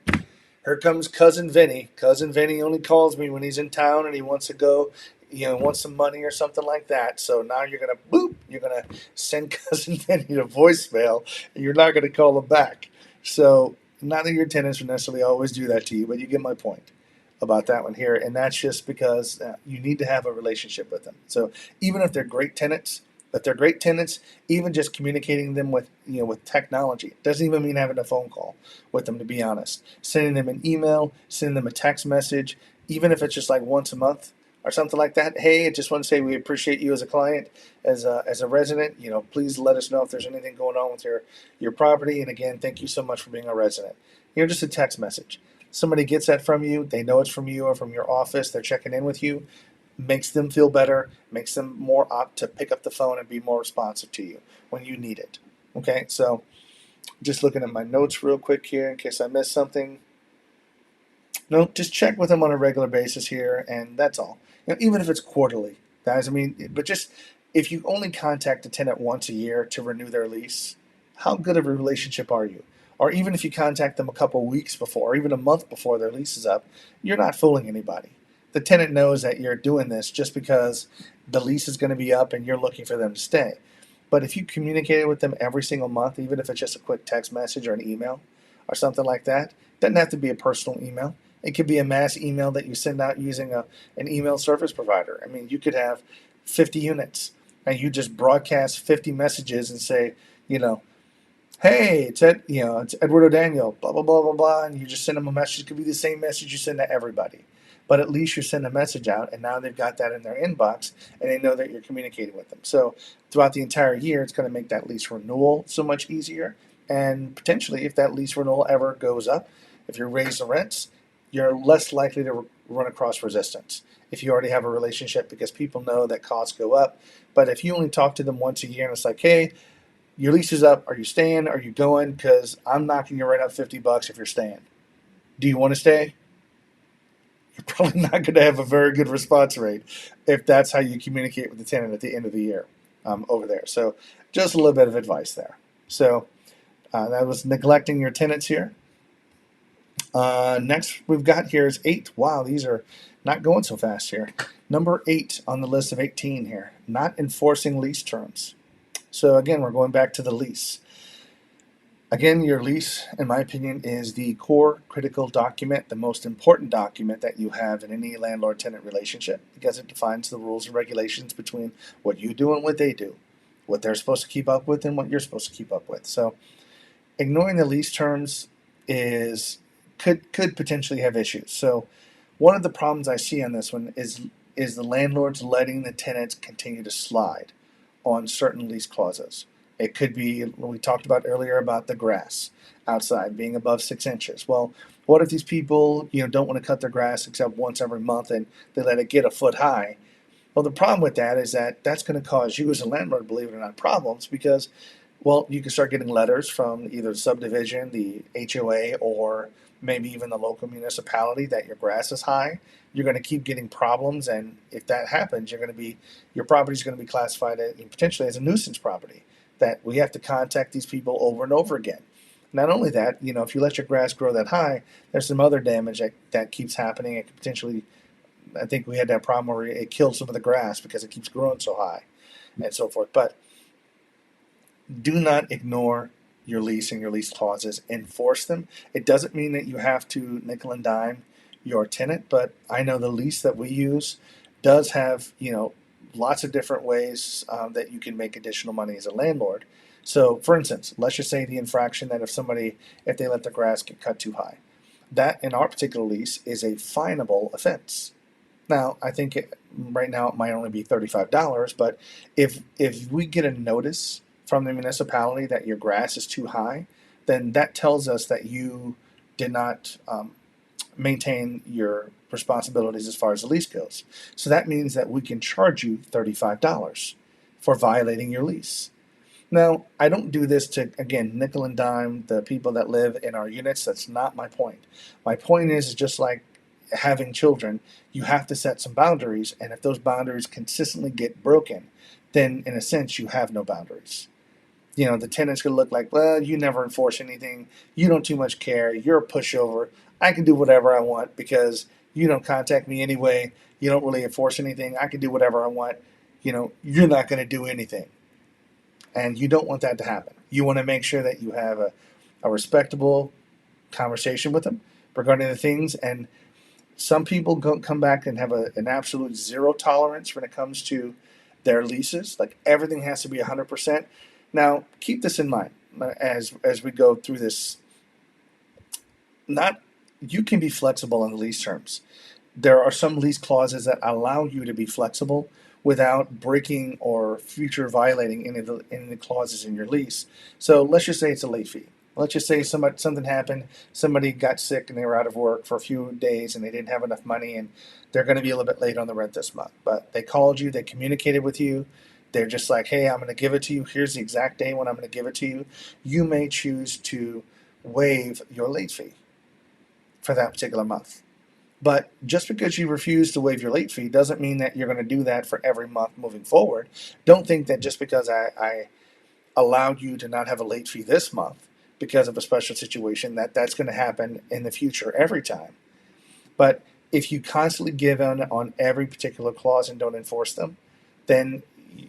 Here comes Cousin Vinny. Cousin Vinny only calls me when he's in town and he wants to go, wants some money or something like that. So now you're going to, you're going to send Cousin Vinny to voicemail and you're not going to call him back. So not that your tenants would necessarily always do that to you, but you get my point about that one here. And that's just because you need to have a relationship with them. So even if they're great tenants, even just communicating them with technology doesn't even mean having a phone call with them, to be honest. Sending them an email, sending them a text message, even if it's just like once a month or something like that. Hey, I just want to say we appreciate you as a client, as a resident. Please let us know if there's anything going on with your property. And again, thank you so much for being a resident. Just a text message. Somebody gets that from you, they know it's from you or from your office, they're checking in with you, makes them feel better, makes them more apt to pick up the phone and be more responsive to you when you need it. Okay, so just looking at my notes real quick here in case I missed something. No, just check with them on a regular basis here, and that's all. Even if it's quarterly, guys. I mean, but just if you only contact a tenant once a year to renew their lease, how good of a relationship are you? Or even if you contact them a couple weeks before, or even a month before their lease is up, you're not fooling anybody. The tenant knows that you're doing this just because the lease is going to be up and you're looking for them to stay. But if you communicate with them every single month, even if it's just a quick text message or an email or something like that, it doesn't have to be a personal email. It could be a mass email that you send out using an email service provider. I mean, you could have 50 units and you just broadcast 50 messages and say, hey, it's Edward O'Daniel, blah, blah, blah, blah, blah, and you just send them a message. It could be the same message you send to everybody. But at least you send a message out, and now they've got that in their inbox, and they know that you're communicating with them. So throughout the entire year, it's going to make that lease renewal so much easier. And potentially, if that lease renewal ever goes up, if you raise the rents, you're less likely to run across resistance if you already have a relationship, because people know that costs go up. But if you only talk to them once a year and it's like, hey, your lease is up. Are you staying? Are you going? Because I'm knocking you right up $50 if you're staying. Do you want to stay? You're probably not going to have a very good response rate if that's how you communicate with the tenant at the end of the year over there. So just a little bit of advice there. So that was neglecting your tenants here. Next we've got here is 8. Wow, these are not going so fast here. Number 8 on the list of 18 here, not enforcing lease terms. So again, we're going back to the lease. Again, your lease, in my opinion, is the core critical document, the most important document that you have in any landlord-tenant relationship, because it defines the rules and regulations between what you do and what they do, what they're supposed to keep up with and what you're supposed to keep up with. So ignoring the lease terms is could potentially have issues. So one of the problems I see on this one is the landlords letting the tenants continue to slide on certain lease clauses. It could be, we talked about earlier about the grass outside being above 6 inches. Well, what if these people, don't want to cut their grass except once every month and they let it get a foot high? Well, the problem with that is that that's going to cause you as a landlord, believe it or not, problems, because, well, you can start getting letters from either the subdivision, the HOA, or maybe even the local municipality that your grass is high. You're going to keep getting problems, and if that happens, your property is going to be classified potentially as a nuisance property that we have to contact these people over and over again. Not only that, if you let your grass grow that high, there's some other damage that keeps happening. It could potentially, I think we had that problem where it killed some of the grass because it keeps growing so high and so forth. But do not ignore your lease and your lease clauses. Enforce them. It doesn't mean that you have to nickel and dime your tenant, but I know the lease that we use does have, lots of different ways that you can make additional money as a landlord. So, for instance, let's just say the infraction that if they let the grass get cut too high, that in our particular lease is a finable offense. Now, I think right now it might only be $35, but if we get a notice from the municipality that your grass is too high, then that tells us that you did not maintain your responsibilities as far as the lease goes. So that means that we can charge you $35 for violating your lease. Now, I don't do this to, again, nickel and dime the people that live in our units. That's not my point. My point is just like having children, you have to set some boundaries, and if those boundaries consistently get broken, then in a sense you have no boundaries. The tenant's going to look like, well, you never enforce anything. You don't too much care. You're a pushover. I can do whatever I want because you don't contact me anyway. You don't really enforce anything. I can do whatever I want. You're not going to do anything. And you don't want that to happen. You want to make sure that you have a respectable conversation with them regarding the things. And some people come back and have an absolute zero tolerance when it comes to their leases. Like everything has to be 100%. Now, keep this in mind as we go through this. You can be flexible on the lease terms. There are some lease clauses that allow you to be flexible without breaking or future violating any of the clauses in your lease. So let's just say it's a late fee. Let's just say something happened, somebody got sick and they were out of work for a few days and they didn't have enough money and they're going to be a little bit late on the rent this month. But they called you, they communicated with you. They're just like, hey, I'm going to give it to you. Here's the exact day when I'm going to give it to you. You may choose to waive your late fee for that particular month. But just because you refuse to waive your late fee doesn't mean that you're going to do that for every month moving forward. Don't think that just because I allowed you to not have a late fee this month because of a special situation that's going to happen in the future every time. But if you constantly give in on every particular clause and don't enforce them, then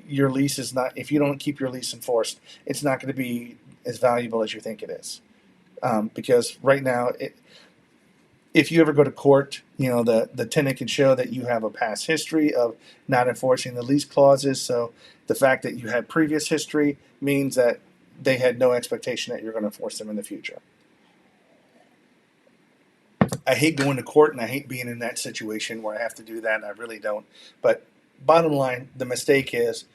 your lease is not, if you don't keep your lease enforced, it's not going to be as valuable as you think it is. Because right now, if you ever go to court, the tenant can show that you have a past history of not enforcing the lease clauses. So the fact that you had previous history means that they had no expectation that you're going to enforce them in the future. I hate going to court and I hate being in that situation where I have to do that. I really don't. But bottom line, the mistake is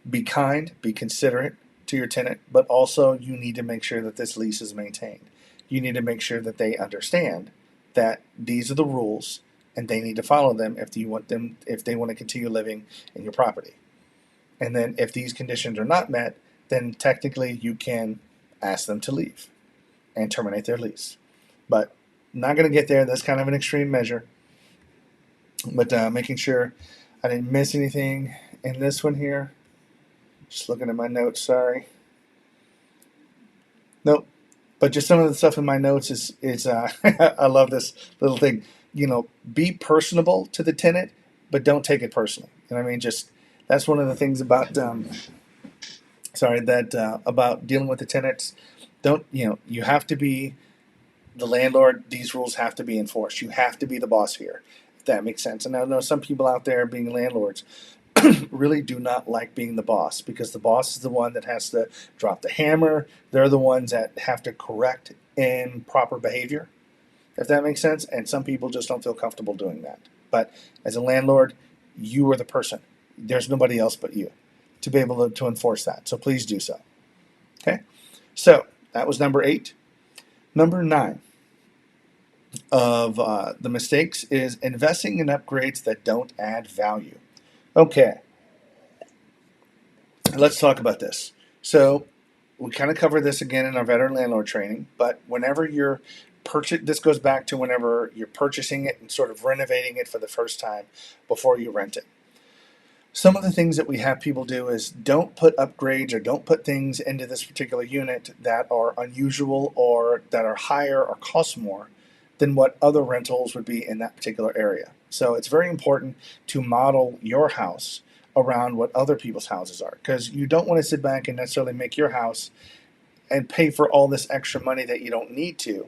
be kind, be considerate to your tenant, but also you need to make sure that this lease is maintained. You need to make sure that they understand that these are the rules and they need to follow them if they want to continue living in your property. And then if these conditions are not met, then technically you can ask them to leave and terminate their lease. But not going to get there. That's kind of an extreme measure. But making sure I didn't miss anything in this one here. Just looking at my notes, sorry. Nope. But just some of the stuff in my notes is I love this little thing. Be personable to the tenant, but don't take it personally. You know what I mean? Just that's one of the things about about dealing with the tenants. Don't you have to be the landlord? These rules have to be enforced. You have to be the boss here, if that makes sense. And I know some people out there being landlords really do not like being the boss, because the boss is the one that has to drop the hammer. They're the ones that have to correct improper behavior, if that makes sense. And some people just don't feel comfortable doing that. But as a landlord, you are the person. There's nobody else but you to be able to enforce that. So please do so. Okay? So that was number 8. Number 9 of the mistakes is investing in upgrades that don't add value. Okay, let's talk about this. So we kind of covered this again in our veteran landlord training, but whenever you're this goes back to whenever you're purchasing it and sort of renovating it for the first time before you rent it. Some of the things that we have people do is don't put upgrades or don't put things into this particular unit that are unusual or that are higher or cost more than what other rentals would be in that particular area. So it's very important to model your house around what other people's houses are, because you don't want to sit back and necessarily make your house and pay for all this extra money that you don't need to.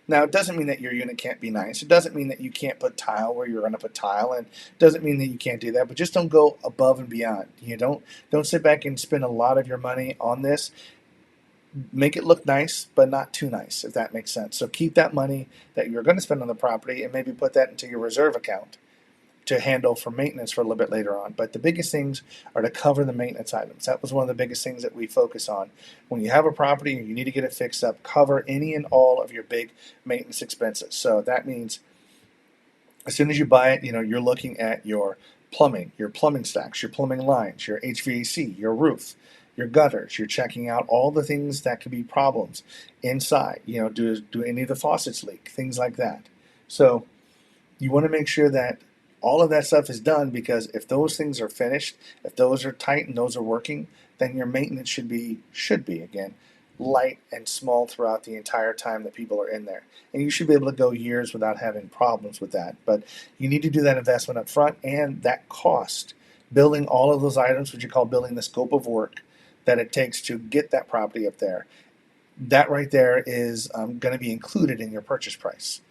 Now, it doesn't mean that your unit can't be nice. It doesn't mean that you can't put tile where you're going to put tile, and it doesn't mean that you can't do that. But just don't go above and beyond. Don't sit back and spend a lot of your money on this. Make it look nice, but not too nice, if that makes sense. So keep that money that you're going to spend on the property and maybe put that into your reserve account to handle for maintenance for a little bit later on. But the biggest things are to cover the maintenance items. That was one of the biggest things that we focus on. When you have a property and you need to get it fixed up, cover any and all of your big maintenance expenses. So that means as soon as you buy it, you're looking at your plumbing stacks, your plumbing lines, your HVAC, your roof, your gutters. You're checking out all the things that could be problems inside. Do any of the faucets leak? Things like that. So you want to make sure that all of that stuff is done, because if those things are finished, if those are tight and those are working, then your maintenance should be again light and small throughout the entire time that people are in there. And you should be able to go years without having problems with that. But you need to do that investment up front, and that cost, building all of those items, what you call building the scope of work that it takes to get that property up there. That right there is going to be included in your purchase price,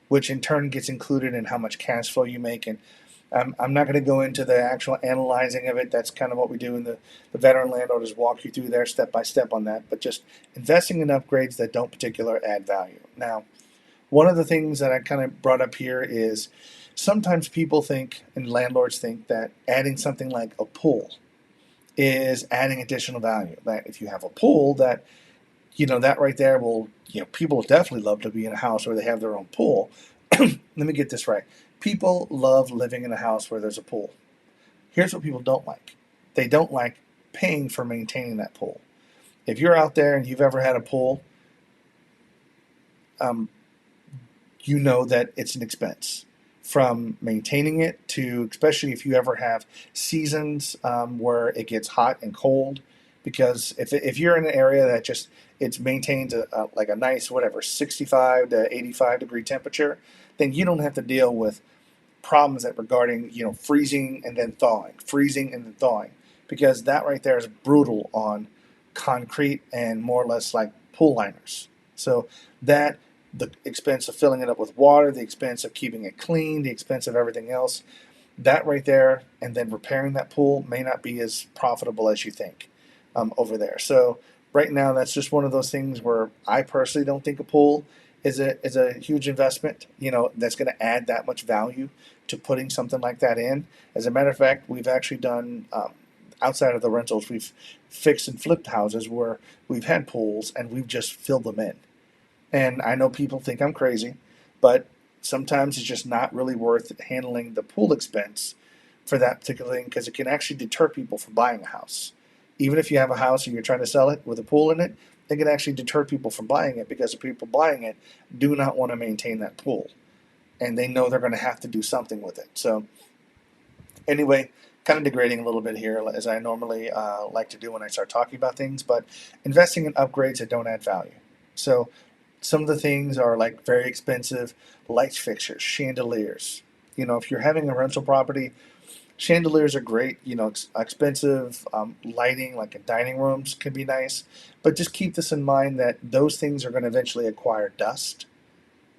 which in turn gets included in how much cash flow you make. And I'm not going to go into the actual analyzing of it. That's kind of what we do in the veteran landlord, is walk you through there step by step on that. But just investing in upgrades that don't particularly add value. Now, one of the things that I kind of brought up here is sometimes people think, and landlords think, that adding something like a pool is adding additional value. That if you have a pool, that that right there will, people definitely love to be in a house where they have their own pool. Let me get this right. People love living in a house where there's a pool. Here's what people don't like. They don't like paying for maintaining that pool. If you're out there and you've ever had a pool, you know that it's an expense. From maintaining it to, especially if you ever have seasons where it gets hot and cold, because if you're in an area that just it's maintained like a nice 65 to 85 degree temperature, then you don't have to deal with problems that regarding freezing and then thawing, because that right there is brutal on concrete and more or less like pool liners. So that the expense of filling it up with water, the expense of keeping it clean, the expense of everything else, that right there, and then repairing that pool may not be as profitable as you think over there. So right now, that's just one of those things where I personally don't think a pool is a huge investment, that's going to add that much value to putting something like that in. As a matter of fact, we've actually done, outside of the rentals, we've fixed and flipped houses where we've had pools and we've just filled them in. And I know people think I'm crazy, but Sometimes it's just not really worth handling the pool expense for that particular thing because it can actually deter people from buying a house. Even if you have a house and you're trying to sell it with a pool in it, it can actually deter people from buying it because the people buying it do not want to maintain that pool. And they know they're going to have to do something with it. So, anyway, kind of degrading a little bit here, as I normally like to do when I start talking about things, but investing in upgrades that don't add value. So, some of the things are like very expensive light fixtures, chandeliers. If you're having a rental property, chandeliers are great. Expensive lighting, like in dining rooms, can be nice. But just keep this in mind that those things are going to eventually acquire dust,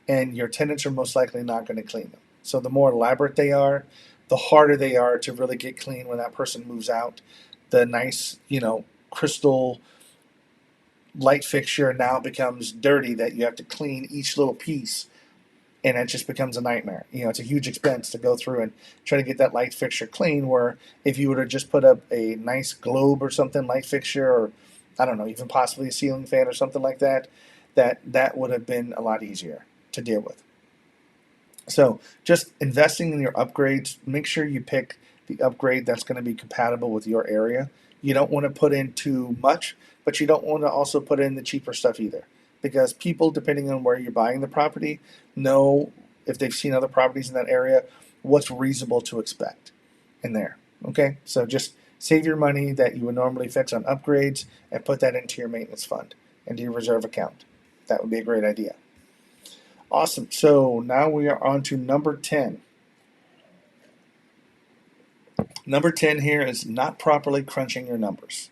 and your tenants are most likely not going to clean them. So the more elaborate they are, the harder they are to really get clean when that person moves out. The nice, crystal light fixture now becomes dirty that you have to clean each little piece, and it just becomes a nightmare. It's a huge expense to go through and try to get that light fixture clean, where if you were to just put up a nice globe or something, light fixture, or I don't know, even possibly a ceiling fan or something like that, that would have been a lot easier to deal with. So just investing in your upgrades, make sure you pick the upgrade that's going to be compatible with your area. You don't want to put in too much, but you don't want to also put in the cheaper stuff either. Because people, depending on where you're buying the property, know, if they've seen other properties in that area, what's reasonable to expect in there. Okay? So just save your money that you would normally fix on upgrades and put that into your maintenance fund, into your reserve account. That would be a great idea. Awesome. So now we are on to number 10. Number 10 here is not properly crunching your numbers.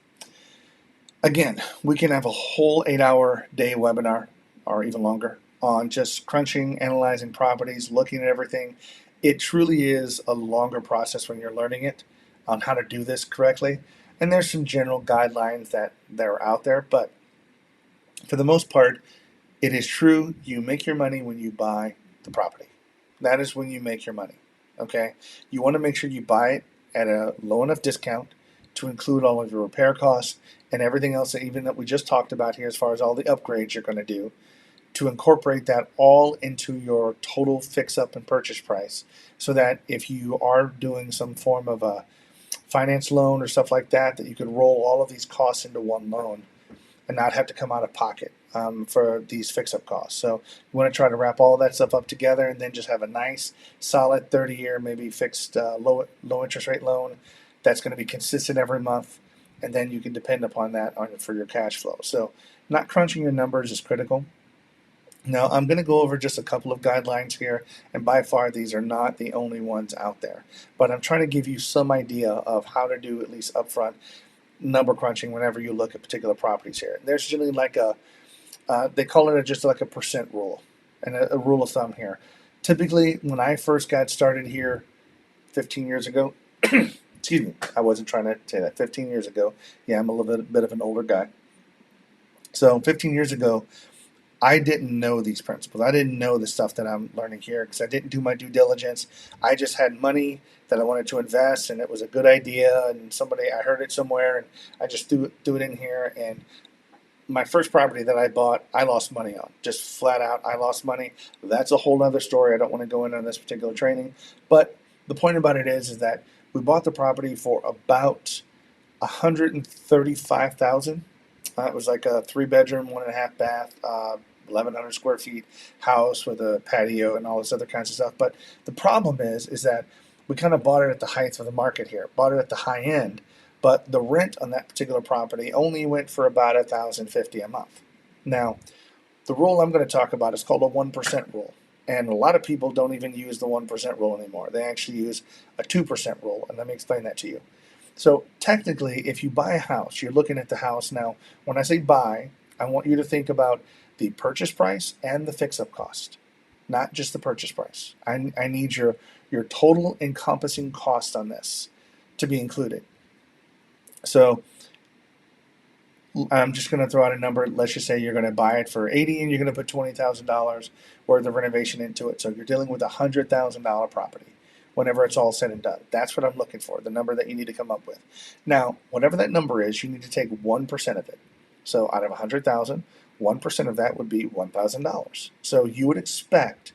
Again, we can have a whole 8-hour day webinar or even longer on just crunching, analyzing properties, looking at everything. It truly is a longer process when you're learning it on how to do this correctly. And there's some general guidelines that are out there, but for the most part, it is true, you make your money when you buy the property. That is when you make your money, okay? You want to make sure you buy it at a low enough discount to include all of your repair costs and everything else that we just talked about here as far as all the upgrades you're going to do, to incorporate that all into your total fix-up and purchase price, so that if you are doing some form of a finance loan or stuff like that, that you could roll all of these costs into one loan and not have to come out of pocket for these fix-up costs. So you want to try to wrap all that stuff up together and then just have a nice, solid 30-year, maybe fixed low interest rate loan that's going to be consistent every month, and then you can depend upon that for your cash flow. So not crunching your numbers is critical. Now, I'm going to go over just a couple of guidelines here, and by far these are not the only ones out there. But I'm trying to give you some idea of how to do, at least upfront, number crunching whenever you look at particular properties here. There's generally like they call it just like a percent rule, and a rule of thumb here. Typically, when I first got started here 15 years ago, excuse me, I wasn't trying to say that, 15 years ago, yeah, I'm a little bit of an older guy. So 15 years ago, I didn't know these principles. I didn't know the stuff that I'm learning here because I didn't do my due diligence. I just had money that I wanted to invest, and it was a good idea, and I heard it somewhere, and I just threw it in here. And my first property that I bought, I lost money on. Just flat out, I lost money. That's a whole other story. I don't want to go into this particular training. But the point about it is that we bought the property for about $135,000. It was like a 3-bedroom, 1.5 bath, 1,100 square feet house with a patio and all this other kinds of stuff. But the problem is that we kind of bought it at the height of the market here, bought it at the high end, but the rent on that particular property only went for about $1,050 a month. Now, the rule I'm going to talk about is called a 1% rule. And a lot of people don't even use the 1% rule anymore. They actually use a 2% rule, and let me explain that to you. So technically, if you buy a house, you're looking at the house. Now, when I say buy, I want you to think about the purchase price and the fix-up cost, not just the purchase price. I need your total encompassing cost on this to be included. So I'm just going to throw out a number. Let's just say you're going to buy it for $80,000 and you're going to put $20,000 worth of renovation into it. So you're dealing with a $100,000 property whenever it's all said and done. That's what I'm looking for, the number that you need to come up with. Now, whatever that number is, you need to take 1% of it. So out of $100,000, 1% of that would be $1,000. So you would expect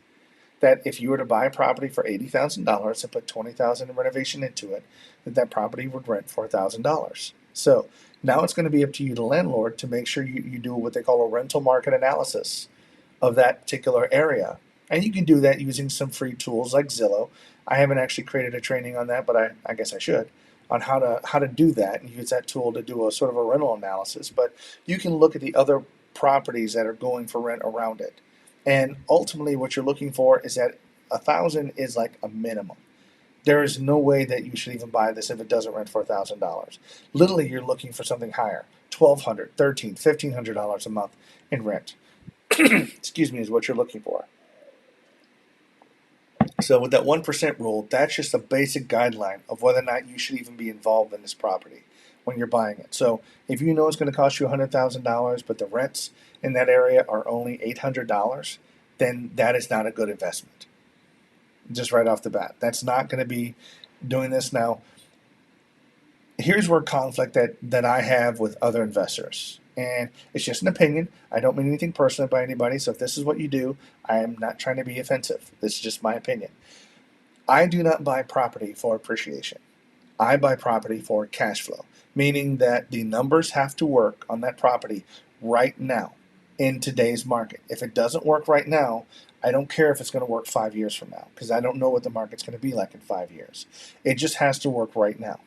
that if you were to buy a property for $80,000 and put $20,000 in renovation into it, that property would rent $4,000. So now it's going to be up to you, the landlord, to make sure you do what they call a rental market analysis of that particular area. And you can do that using some free tools like Zillow. I haven't actually created a training on that, but I guess I should, on how to do that and use that tool to do a sort of a rental analysis. But you can look at the other properties that are going for rent around it. And ultimately what you're looking for is that 1,000 is like a minimum. There is no way that you should even buy this if it doesn't rent for $1,000. Literally, you're looking for something higher, $1,200, $1,300, $1,500 a month in rent. Excuse me, is what you're looking for. So with that 1% rule, that's just a basic guideline of whether or not you should even be involved in this property when you're buying it. So if you know it's going to cost you $100,000, but the rents in that area are only $800, then that is not a good investment. Just right off the bat, that's not going to be doing this. Now, here's where conflict that I have with other investors. And it's just an opinion. I don't mean anything personal by anybody. So if this is what you do, I am not trying to be offensive. This is just my opinion. I do not buy property for appreciation. I buy property for cash flow, meaning that the numbers have to work on that property right now in today's market. If it doesn't work right now, I don't care if it's going to work 5 years from now, because I don't know what the market's going to be like in 5 years. It just has to work right now.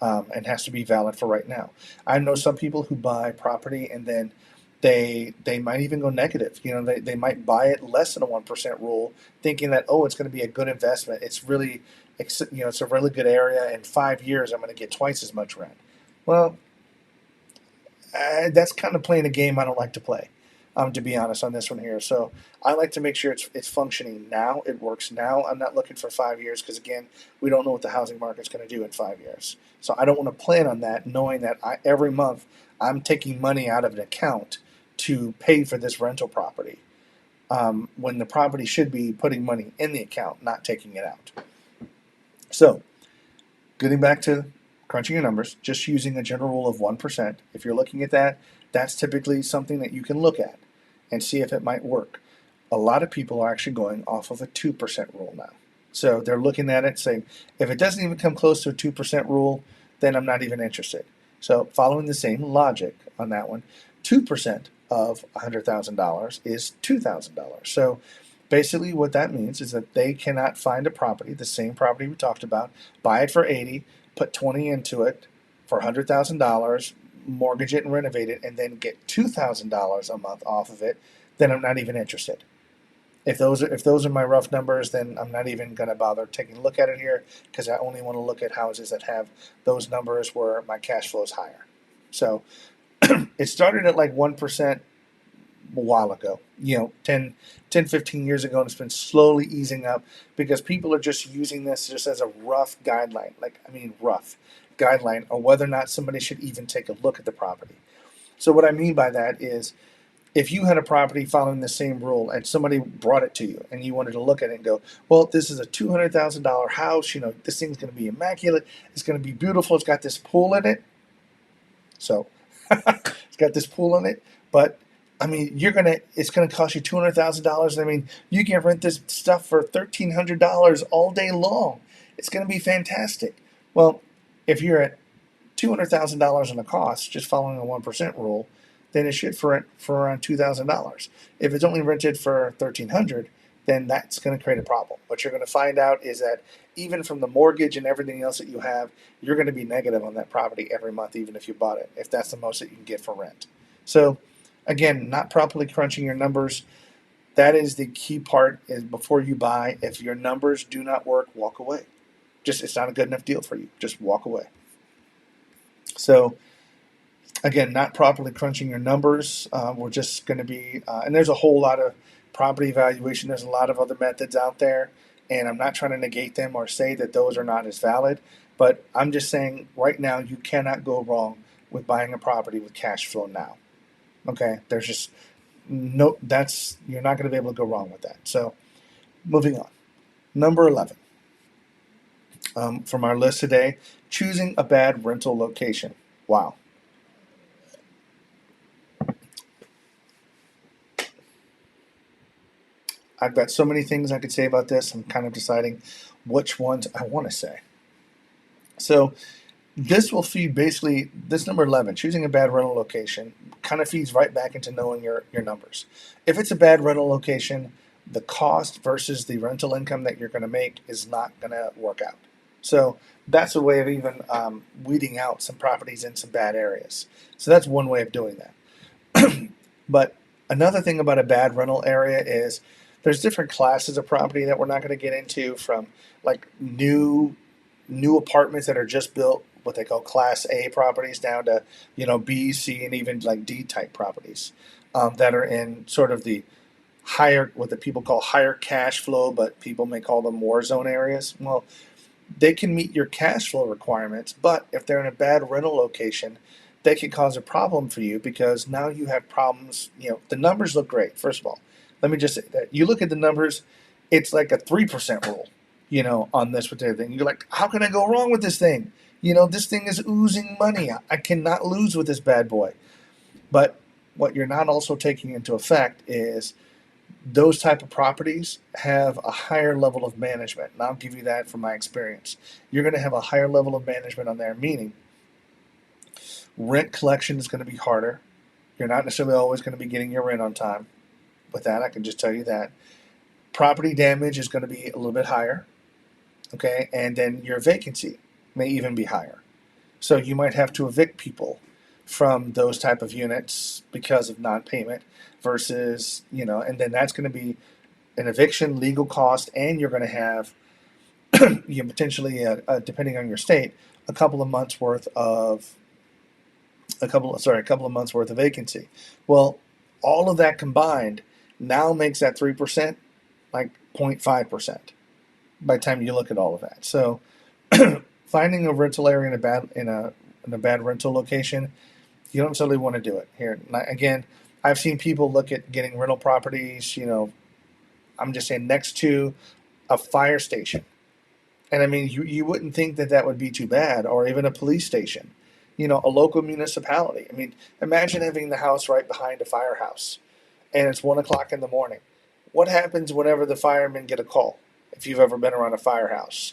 And has to be valid for right now. I know some people who buy property and then they might even go negative. They might buy it less than a 1% rule, thinking that, oh, it's going to be a good investment. It's really, it's a really good area. In 5 years, I'm going to get twice as much rent. Well, that's kind of playing a game I don't like to play, to be honest, on this one here. So I like to make sure it's functioning now. It works now. I'm not looking for 5 years because, again, we don't know what the housing market's going to do in 5 years. So I don't want to plan on that, knowing that every month I'm taking money out of an account to pay for this rental property, when the property should be putting money in the account, not taking it out. So getting back to crunching your numbers, just using a general rule of 1%, if you're looking at that, that's typically something that you can look at and see if it might work. A lot of people are actually going off of a 2% rule now. So they're looking at it saying, if it doesn't even come close to a 2% rule, then I'm not even interested. So following the same logic on that one, 2% of $100,000 is $2,000. So basically what that means is that they cannot find a property, the same property we talked about, buy it for 80, put 20 into it for $100,000, mortgage it and renovate it, and then get $2,000 a month off of it, then I'm not even interested. If those are my rough numbers, then I'm not even going to bother taking a look at it here, because I only want to look at houses that have those numbers where my cash flow is higher. So it started at like 1% a while ago, 10, 15 years ago, and it's been slowly easing up because people are just using this just as a rough guideline, rough guideline on whether or not somebody should even take a look at the property. So what I mean by that is, if you had a property following the same rule and somebody brought it to you and you wanted to look at it and go, well, this is a $200,000 house, this thing's going to be immaculate, it's going to be beautiful, it's got this pool in it. So it's got this pool in it, but it's going to cost you $200,000. You can rent this stuff for $1,300 all day long. It's going to be fantastic. Well, if you're at $200,000 in the cost, just following a 1% rule, then it should for around $2,000. If it's only rented for $1,300, then that's going to create a problem. What you're going to find out is that even from the mortgage and everything else that you have, you're going to be negative on that property every month, even if you bought it, if that's the most that you can get for rent. So again, not properly crunching your numbers. That is the key part, is before you buy, if your numbers do not work, walk away. It's not a good enough deal for you. Just walk away. So again, not properly crunching your numbers. We're just going to be, and there's a whole lot of property evaluation. There's a lot of other methods out there, and I'm not trying to negate them or say that those are not as valid, but I'm just saying right now you cannot go wrong with buying a property with cash flow now. Okay, there's just you're not going to be able to go wrong with that. So moving on. Number 11 from our list today, choosing a bad rental location. Wow. I've got so many things I could say about this. I'm kind of deciding which ones I want to say. So this will feed basically this number 11, choosing a bad rental location, kind of feeds right back into knowing your numbers. If it's a bad rental location, the cost versus the rental income that you're going to make is not going to work out. So that's a way of even weeding out some properties in some bad areas. So that's one way of doing that. But another thing about a bad rental area is there's different classes of property that we're not going to get into, from like new apartments that are just built, what they call Class A properties, down to B, C, and even like D type properties that are in sort of the higher, what the people call higher cash flow, but people may call them war zone areas. Well, they can meet your cash flow requirements, but if they're in a bad rental location, they can cause a problem for you, because now you have problems. The numbers look great. First of all, let me just say that you look at the numbers, it's like a 3% rule, on this particular thing. You're like, how can I go wrong with this thing? This thing is oozing money. I cannot lose with this bad boy. But what you're not also taking into effect is those type of properties have a higher level of management. And I'll give you that from my experience. You're going to have a higher level of management on there, meaning rent collection is going to be harder. You're not necessarily always going to be getting your rent on time. With that, I can just tell you that. Property damage is going to be a little bit higher. Okay, and then your vacancy may even be higher. So you might have to evict people from those type of units because of non-payment versus, and then that's going to be an eviction, legal cost, and you're going to have potentially, depending on your state, a couple of months worth of a couple of months worth of vacancy. Well, all of that combined now makes that 3% like 0.5% by the time you look at all of that. So finding a rental area in a bad rental location, you don't necessarily want to do it. Here again, I've seen people look at getting rental properties. I'm just saying, next to a fire station, and I mean, you wouldn't think that that would be too bad, or even a police station. A local municipality. I mean, imagine having the house right behind a firehouse, and it's 1 o'clock in the morning. What happens whenever the firemen get a call? If you've ever been around a firehouse,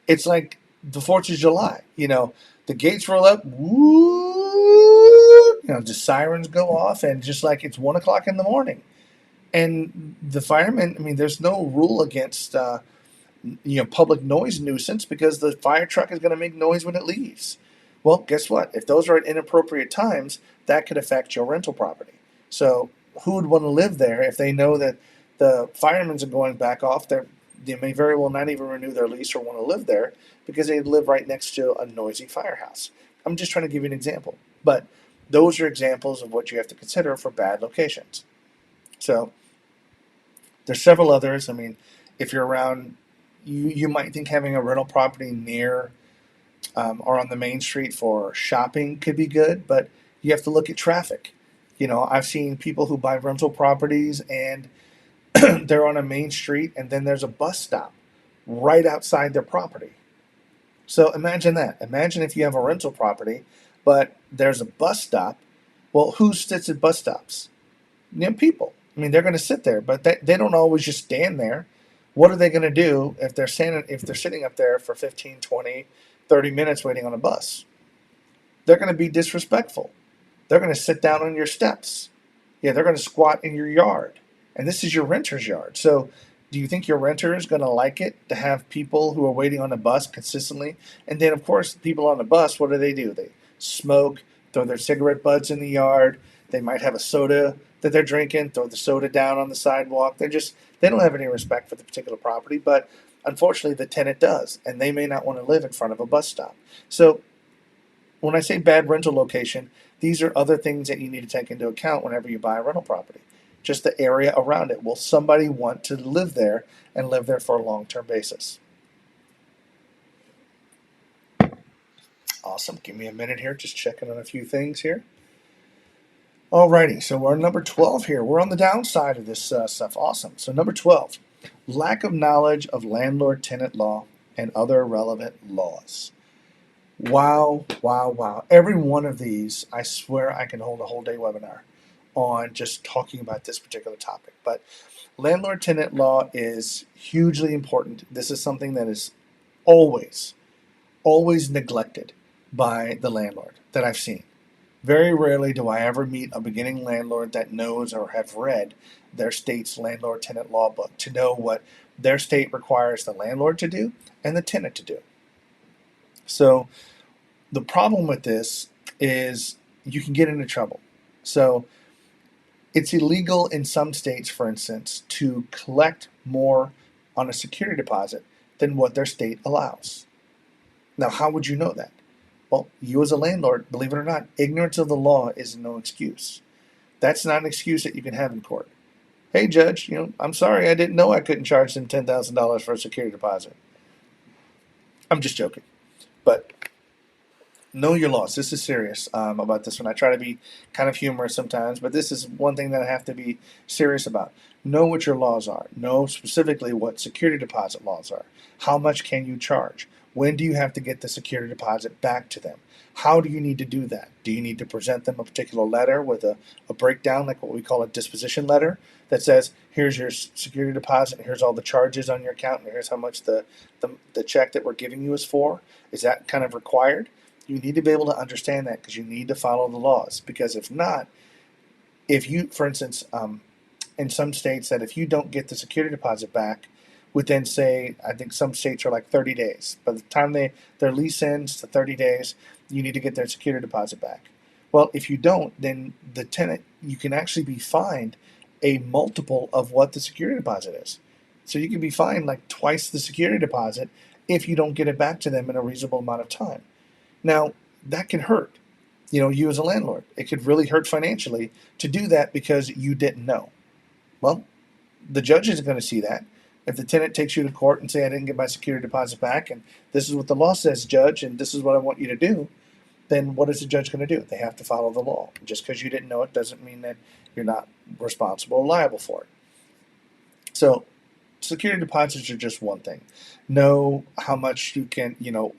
it's like the 4th of July. The gates roll up, woo, the sirens go off, and just like it's 1 o'clock in the morning. And the firemen, I mean, there's no rule against, public noise nuisance, because the fire truck is going to make noise when it leaves. Well, guess what? If those are at inappropriate times, that could affect your rental property. So who would want to live there if they know that the firemen are going back off? They may very well not even renew their lease or want to live there, because they live right next to a noisy firehouse. I'm just trying to give you an example. But those are examples of what you have to consider for bad locations. So there's several others. I mean, if you're around, you might think having a rental property near or on the main street for shopping could be good, but you have to look at traffic. I've seen people who buy rental properties, and they're on a main street, and then there's a bus stop right outside their property. So imagine that. Imagine if you have a rental property, but there's a bus stop. Well, who sits at bus stops? People. I mean, they're going to sit there, but they don't always just stand there. What are they going to do if they're sitting up there for 15, 20, 30 minutes waiting on a bus? They're going to be disrespectful. They're going to sit down on your steps. Yeah, they're going to squat in your yard. And this is your renter's yard. So do you think your renter is going to like it to have people who are waiting on the bus consistently? And then, of course, people on the bus, what do? They smoke, throw their cigarette butts in the yard. They might have a soda that they're drinking, throw the soda down on the sidewalk. They don't have any respect for the particular property, but unfortunately the tenant does, and they may not want to live in front of a bus stop. So when I say bad rental location, these are other things that you need to take into account whenever you buy a rental property. Just the area around it. Will somebody want to live there and live there for a long-term basis? Awesome. Give me a minute here, just checking on a few things here. Alrighty, so we're on number 12 here. We're on the downside of this stuff. Awesome. So number 12, lack of knowledge of landlord-tenant law and other relevant laws. Wow, wow, wow. Every one of these, I swear I can hold a whole day webinar on just talking about this particular topic. But landlord tenant law is hugely important. This is something that is always, always neglected by the landlord that I've seen. Very rarely do I ever meet a beginning landlord that knows or have read their state's landlord tenant law book to know what their state requires the landlord to do and the tenant to do. So the problem with this is you can get into trouble. So it's illegal in some states, for instance, to collect more on a security deposit than what their state allows. Now, how would you know that? Well, you as a landlord, believe it or not, ignorance of the law is no excuse. That's not an excuse that you can have in court. Hey, judge, I'm sorry, I didn't know I couldn't charge them $10,000 for a security deposit. I'm just joking. But know your laws. This is serious about this one. I try to be kind of humorous sometimes, but this is one thing that I have to be serious about. Know what your laws are. Know specifically what security deposit laws are. How much can you charge? When do you have to get the security deposit back to them? How do you need to do that? Do you need to present them a particular letter with a breakdown, like what we call a disposition letter, that says, here's your security deposit, here's all the charges on your account, and here's how much the check that we're giving you is for? Is that kind of required? You need to be able to understand that because you need to follow the laws. Because if not, if you, for instance, in some states, that if you don't get the security deposit back within, say, I think some states are like 30 days. By the time their lease ends to 30 days, you need to get their security deposit back. Well, if you don't, then the tenant, you can actually be fined a multiple of what the security deposit is. So you can be fined like twice the security deposit if you don't get it back to them in a reasonable amount of time. Now, that can hurt, you as a landlord. It could really hurt financially to do that because you didn't know. Well, the judge isn't going to see that. If the tenant takes you to court and say, I didn't get my security deposit back, and this is what the law says, judge, and this is what I want you to do, then what is the judge going to do? They have to follow the law. Just because you didn't know it doesn't mean that you're not responsible or liable for it. So security deposits are just one thing. Know how much you can,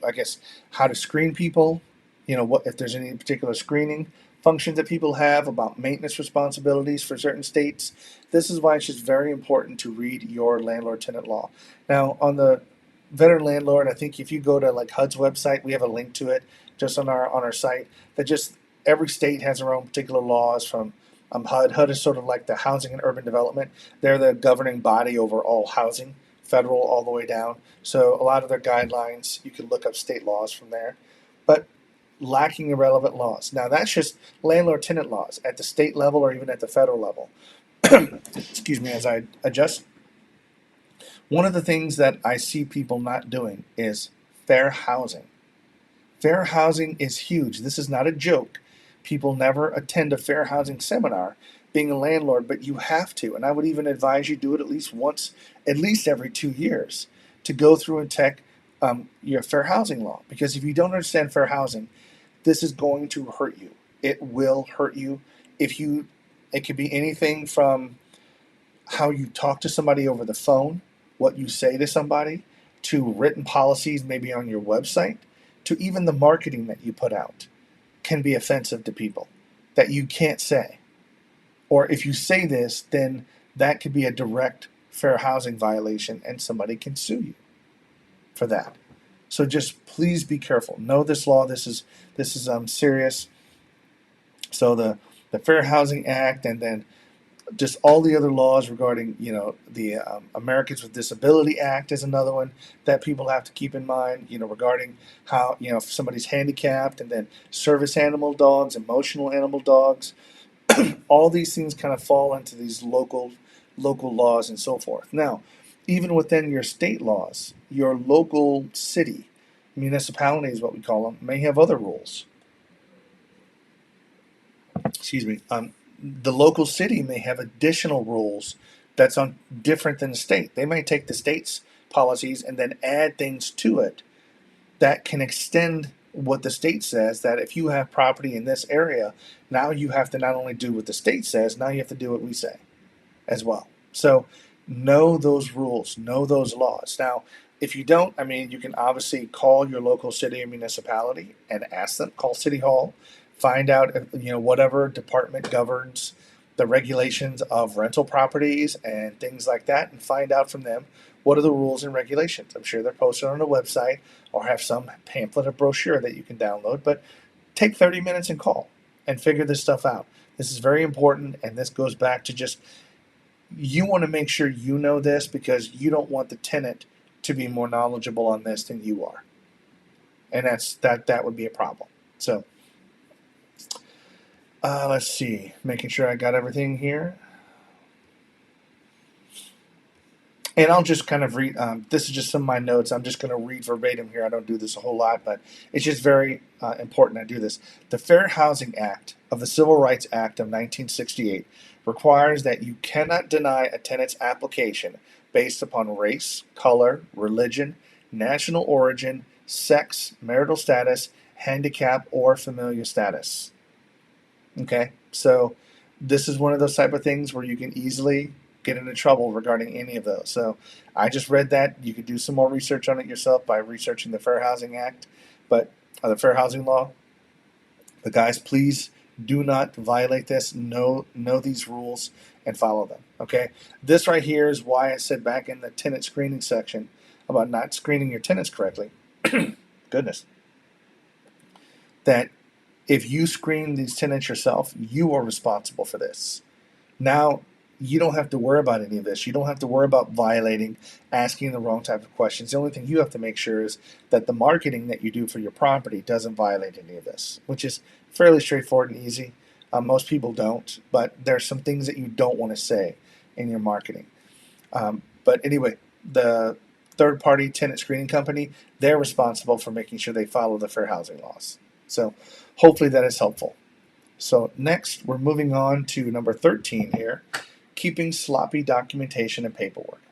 I guess, how to screen people, what if there's any particular screening functions that people have about maintenance responsibilities for certain states. This is why it's just very important to read your landlord tenant law. Now, on the veteran landlord, I think if you go to like HUD's website, we have a link to it just on our site, that just every state has their own particular laws from HUD. HUD is sort of like the Housing and Urban Development. They're the governing body over all housing, federal all the way down. So a lot of their guidelines, you can look up state laws from there. But lacking irrelevant laws. Now that's just landlord-tenant laws at the state level or even at the federal level. Excuse me as I adjust. One of the things that I see people not doing is fair housing. Fair housing is huge. This is not a joke. People never attend a fair housing seminar being a landlord, but you have to. And I would even advise you do it at least once, at least every 2 years, to go through and check your fair housing law. Because if you don't understand fair housing, this is going to hurt you. It will hurt you. It could be anything from how you talk to somebody over the phone, what you say to somebody, to written policies maybe on your website, to even the marketing that you put out can be offensive to people that you can't say. Or if you say this, then that could be a direct fair housing violation and somebody can sue you for that. So just please be careful. Know this law. This is serious. So the Fair Housing Act, and then just all the other laws regarding, the Americans with Disability Act is another one that people have to keep in mind, regarding how, if somebody's handicapped, and then service animal dogs, emotional animal dogs, all these things kind of fall into these local laws and so forth. Now, even within your state laws, your local city, municipality is what we call them, may have other rules. Excuse me. The local city may have additional rules that's on different than the state. They may take the state's policies and then add things to it that can extend what the state says, that if you have property in this area, now you have to not only do what the state says, now you have to do what we say as well. So know those rules, know those laws. Now, if you don't, you can obviously call your local city or municipality and ask them, call City Hall, find out if, whatever department governs the regulations of rental properties and things like that, and find out from them what are the rules and regulations. I'm sure they're posted on the website or have some pamphlet or brochure that you can download, but take 30 minutes and call and figure this stuff out. This is very important, and this goes back to just you want to make sure you know this because you don't want the tenant to be more knowledgeable on this than you are, and that would be a problem. So let's see, making sure I got everything here. And I'll just kind of read, this is just some of my notes. I'm just going to read verbatim here. I don't do this a whole lot, but it's just very important I do this. The Fair Housing Act of the Civil Rights Act of 1968 requires that you cannot deny a tenant's application based upon race, color, religion, national origin, sex, marital status, handicap, or familial status. Okay, so this is one of those type of things where you can easily get into trouble regarding any of those. So I just read that. You could do some more research on it yourself by researching the Fair Housing Act, but the Fair Housing Law. But guys, please do not violate this. Know these rules and follow them. Okay, this right here is why I said back in the tenant screening section about not screening your tenants correctly. Goodness, that if you screen these tenants yourself, you are responsible for this. Now, you don't have to worry about any of this. You don't have to worry about violating, asking the wrong type of questions. The only thing you have to make sure is that the marketing that you do for your property doesn't violate any of this, which is fairly straightforward and easy. Most people don't, but there's some things that you don't want to say in your marketing. But anyway, the third-party tenant screening company, they're responsible for making sure they follow the fair housing laws. So hopefully that is helpful. So next, we're moving on to number 13 here, keeping sloppy documentation and paperwork.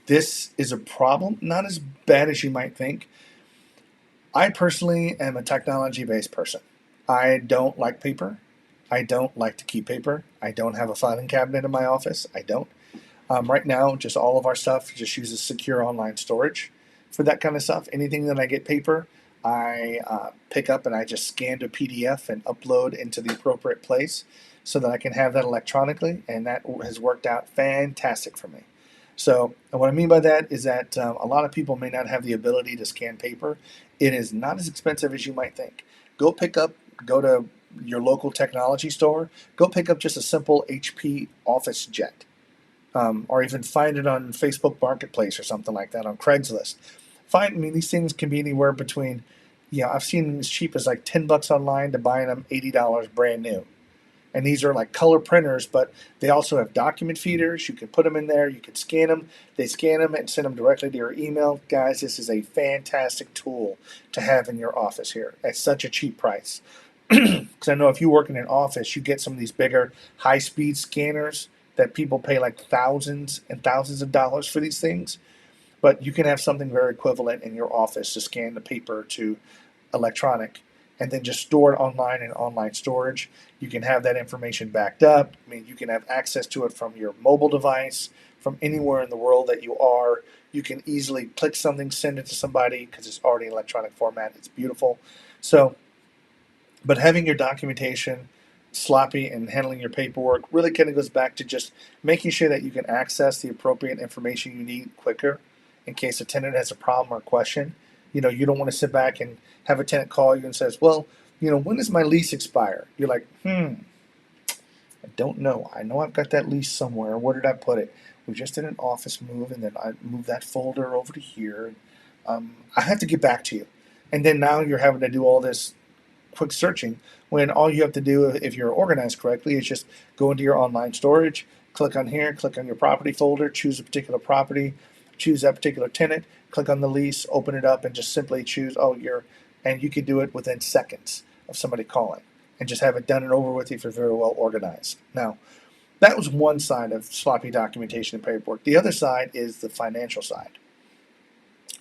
This is a problem, not as bad as you might think. I personally am a technology-based person. I don't like paper. I don't like to keep paper. I don't have a filing cabinet in my office. I don't. Right now, just all of our stuff just uses secure online storage for that kind of stuff. Anything that I get paper, I pick up and I just scan to PDF and upload into the appropriate place so that I can have that electronically, and that has worked out fantastic for me. So what I mean by that is that a lot of people may not have the ability to scan paper. It is not as expensive as you might think. Go to your local technology store, go pick up just a simple HP Office Jet, or even find it on Facebook Marketplace or something like that, on Craigslist. These things can be anywhere between, I've seen them as cheap as like $10 online to buying them $80 brand new. And these are like color printers, but they also have document feeders. You can put them in there. You can scan them. They scan them and send them directly to your email. Guys, this is a fantastic tool to have in your office here at such a cheap price. Because I know if you work in an office, you get some of these bigger high-speed scanners that people pay like thousands and thousands of dollars for these things. But you can have something very equivalent in your office to scan the paper to electronic and then just store it online in online storage. You can have that information backed up. You can have access to it from your mobile device, from anywhere in the world that you are. You can easily click something, send it to somebody because it's already in electronic format. It's beautiful. So, but having your documentation sloppy and handling your paperwork really kind of goes back to just making sure that you can access the appropriate information you need quicker in case a tenant has a problem or question. You don't want to sit back and have a tenant call you and says, well, when does my lease expire? You're like, I don't know. I know I've got that lease somewhere. Where did I put it? We just did an office move, and then I moved that folder over to here. I have to get back to you. And then now you're having to do all this quick searching when all you have to do, if you're organized correctly, is just go into your online storage, click on here, click on your property folder, choose a particular property, choose that particular tenant, click on the lease, open it up, and just simply choose, and you can do it within seconds of somebody calling and just have it done and over with if you're very well organized. Now, that was one side of sloppy documentation and paperwork. The other side is the financial side.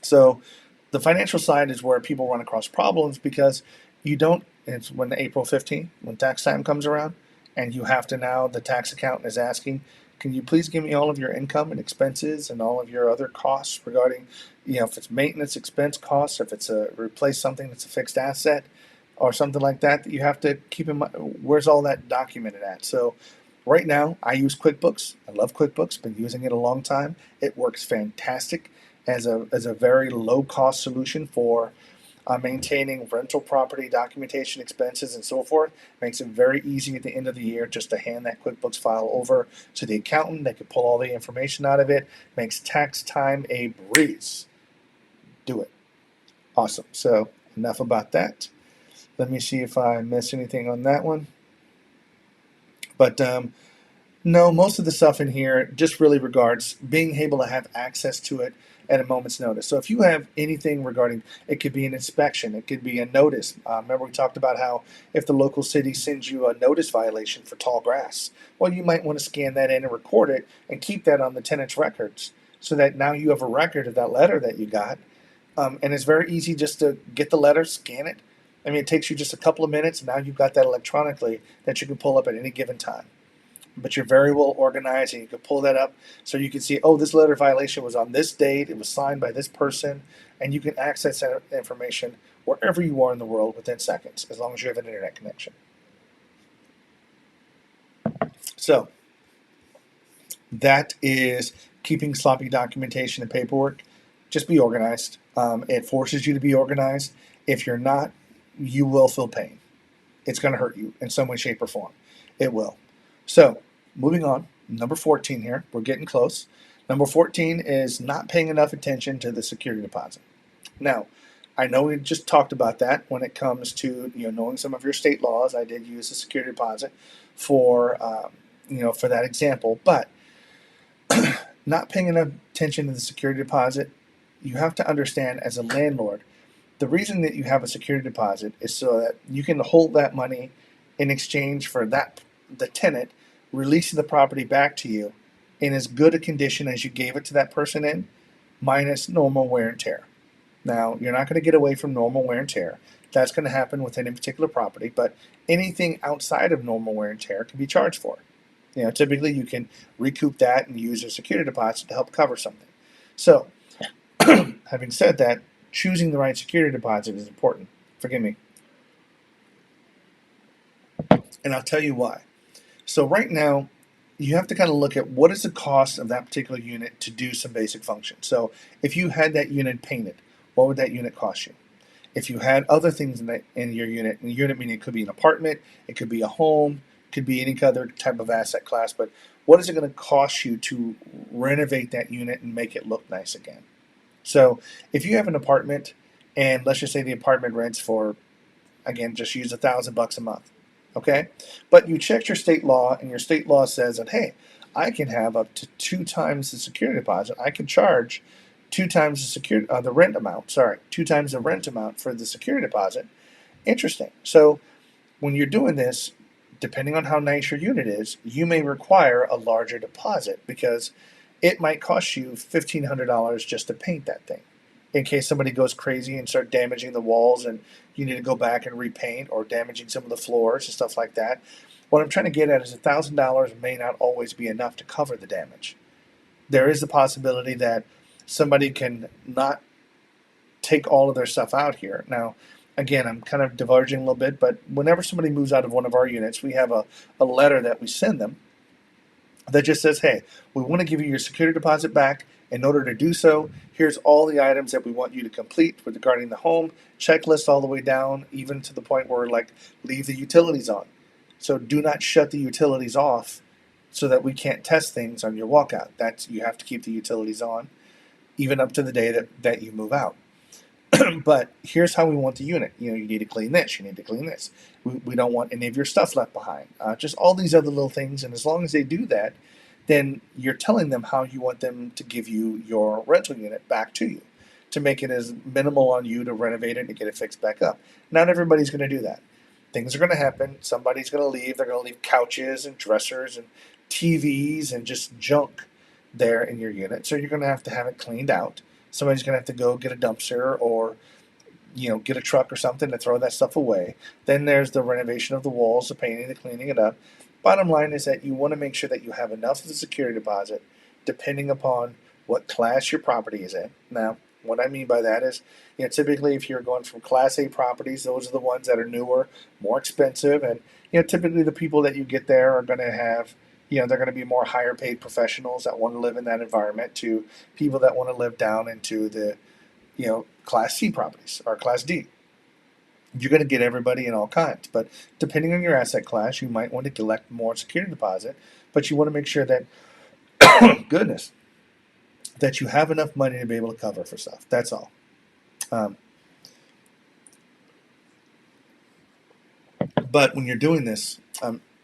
So the financial side is where people run across problems because it's when April 15th, when tax time comes around, and you have to now, the tax accountant is asking, can you please give me all of your income and expenses and all of your other costs regarding, if it's maintenance expense costs, if it's replace something that's a fixed asset, or something like that that you have to keep in mind. Where's all that documented at? So right now, I use QuickBooks. I love QuickBooks. Been using it a long time. It works fantastic as a very low cost solution for maintaining rental property documentation, expenses, and so forth. Makes it very easy at the end of the year just to hand that QuickBooks file over to the accountant. They can pull all the information out of it. Makes tax time a breeze. Do it. Awesome. So enough about that. Let me see if I missed anything on that one. But no, most of the stuff in here just really regards being able to have access to it at a moment's notice. So if you have anything regarding, it could be an inspection, it could be a notice. Remember we talked about how if the local city sends you a notice violation for tall grass, well, you might want to scan that in and record it and keep that on the tenant's records so that now you have a record of that letter that you got. And it's very easy just to get the letter, scan it. I mean, it takes you just a couple of minutes, and now you've got that electronically that you can pull up at any given time. But you're very well organized, and you can pull that up so you can see, oh, this letter violation was on this date, it was signed by this person, and you can access that information wherever you are in the world within seconds, as long as you have an internet connection. So that is keeping sloppy documentation and paperwork. Just be organized. It forces you to be organized. If you're not, you will feel pain. It's going to hurt you in some way, shape, or form. It will. So, moving on, number 14 here. We're getting close. Number 14 is not paying enough attention to the security deposit. Now, I know we just talked about that when it comes to knowing some of your state laws. I did use the security deposit for for that example, but not paying enough attention to the security deposit, you have to understand as a landlord, the reason that you have a security deposit is so that you can hold that money in exchange for the tenant releasing the property back to you in as good a condition as you gave it to that person in, minus normal wear and tear. Now, you're not going to get away from normal wear and tear. That's going to happen with any particular property, but anything outside of normal wear and tear can be charged for. Typically you can recoup that and use a security deposit to help cover something. So, having said that, choosing the right security deposit is important. Forgive me. And I'll tell you why. So right now, you have to kind of look at what is the cost of that particular unit to do some basic function. So if you had that unit painted, what would that unit cost you? If you had other things in your unit, meaning it could be an apartment, it could be a home, it could be any other type of asset class, but what is it going to cost you to renovate that unit and make it look nice again? So if you have an apartment, and let's just say the apartment rents for, again, just use $1,000 a month, okay? But you checked your state law, and your state law says that, hey, I can have up to 2 times the security deposit. I can charge 2 times the rent amount. Sorry, 2 times the rent amount for the security deposit. Interesting. So when you're doing this, depending on how nice your unit is, you may require a larger deposit because it might cost you $1,500 just to paint that thing. In case somebody goes crazy and start damaging the walls and you need to go back and repaint, or damaging some of the floors and stuff like that. What I'm trying to get at is $1,000 may not always be enough to cover the damage. There is the possibility that somebody can not take all of their stuff out here. Now, again, I'm kind of diverging a little bit, but whenever somebody moves out of one of our units, we have a letter that we send them that just says, hey, we want to give you your security deposit back. In order to do so, here's all the items that we want you to complete regarding the home, checklist all the way down, even to the point where, like, leave the utilities on. So do not shut the utilities off so that we can't test things on your walkout. You have to keep the utilities on, even up to the day that you move out. But here's how we want the unit. You need to clean this. You need to clean this. We don't want any of your stuff left behind. Just all these other little things. And as long as they do that, then you're telling them how you want them to give you your rental unit back to you, to make it as minimal on you to renovate it and get it fixed back up. Not everybody's going to do that. Things are going to happen. Somebody's going to leave. They're going to leave couches and dressers and TVs and just junk there in your unit. So you're going to have it cleaned out. Somebody's going to have to go get a dumpster or get a truck or something to throw that stuff away. Then there's the renovation of the walls, the painting, the cleaning it up. Bottom line is that you want to make sure that you have enough of the security deposit depending upon what class your property is in. Now, What I mean by that is, typically if you're going from Class A properties, those are the ones that are newer, more expensive, and typically the people that you get there are going to have, they're going to be more higher paid professionals that want to live in that environment to people that want to live down into the, Class C properties or Class D. You're going to get everybody in all kinds, but depending on your asset class, you might want to collect more security deposit, but you want to make sure that, goodness, that you have enough money to be able to cover for stuff. That's all. Um, but when you're doing this,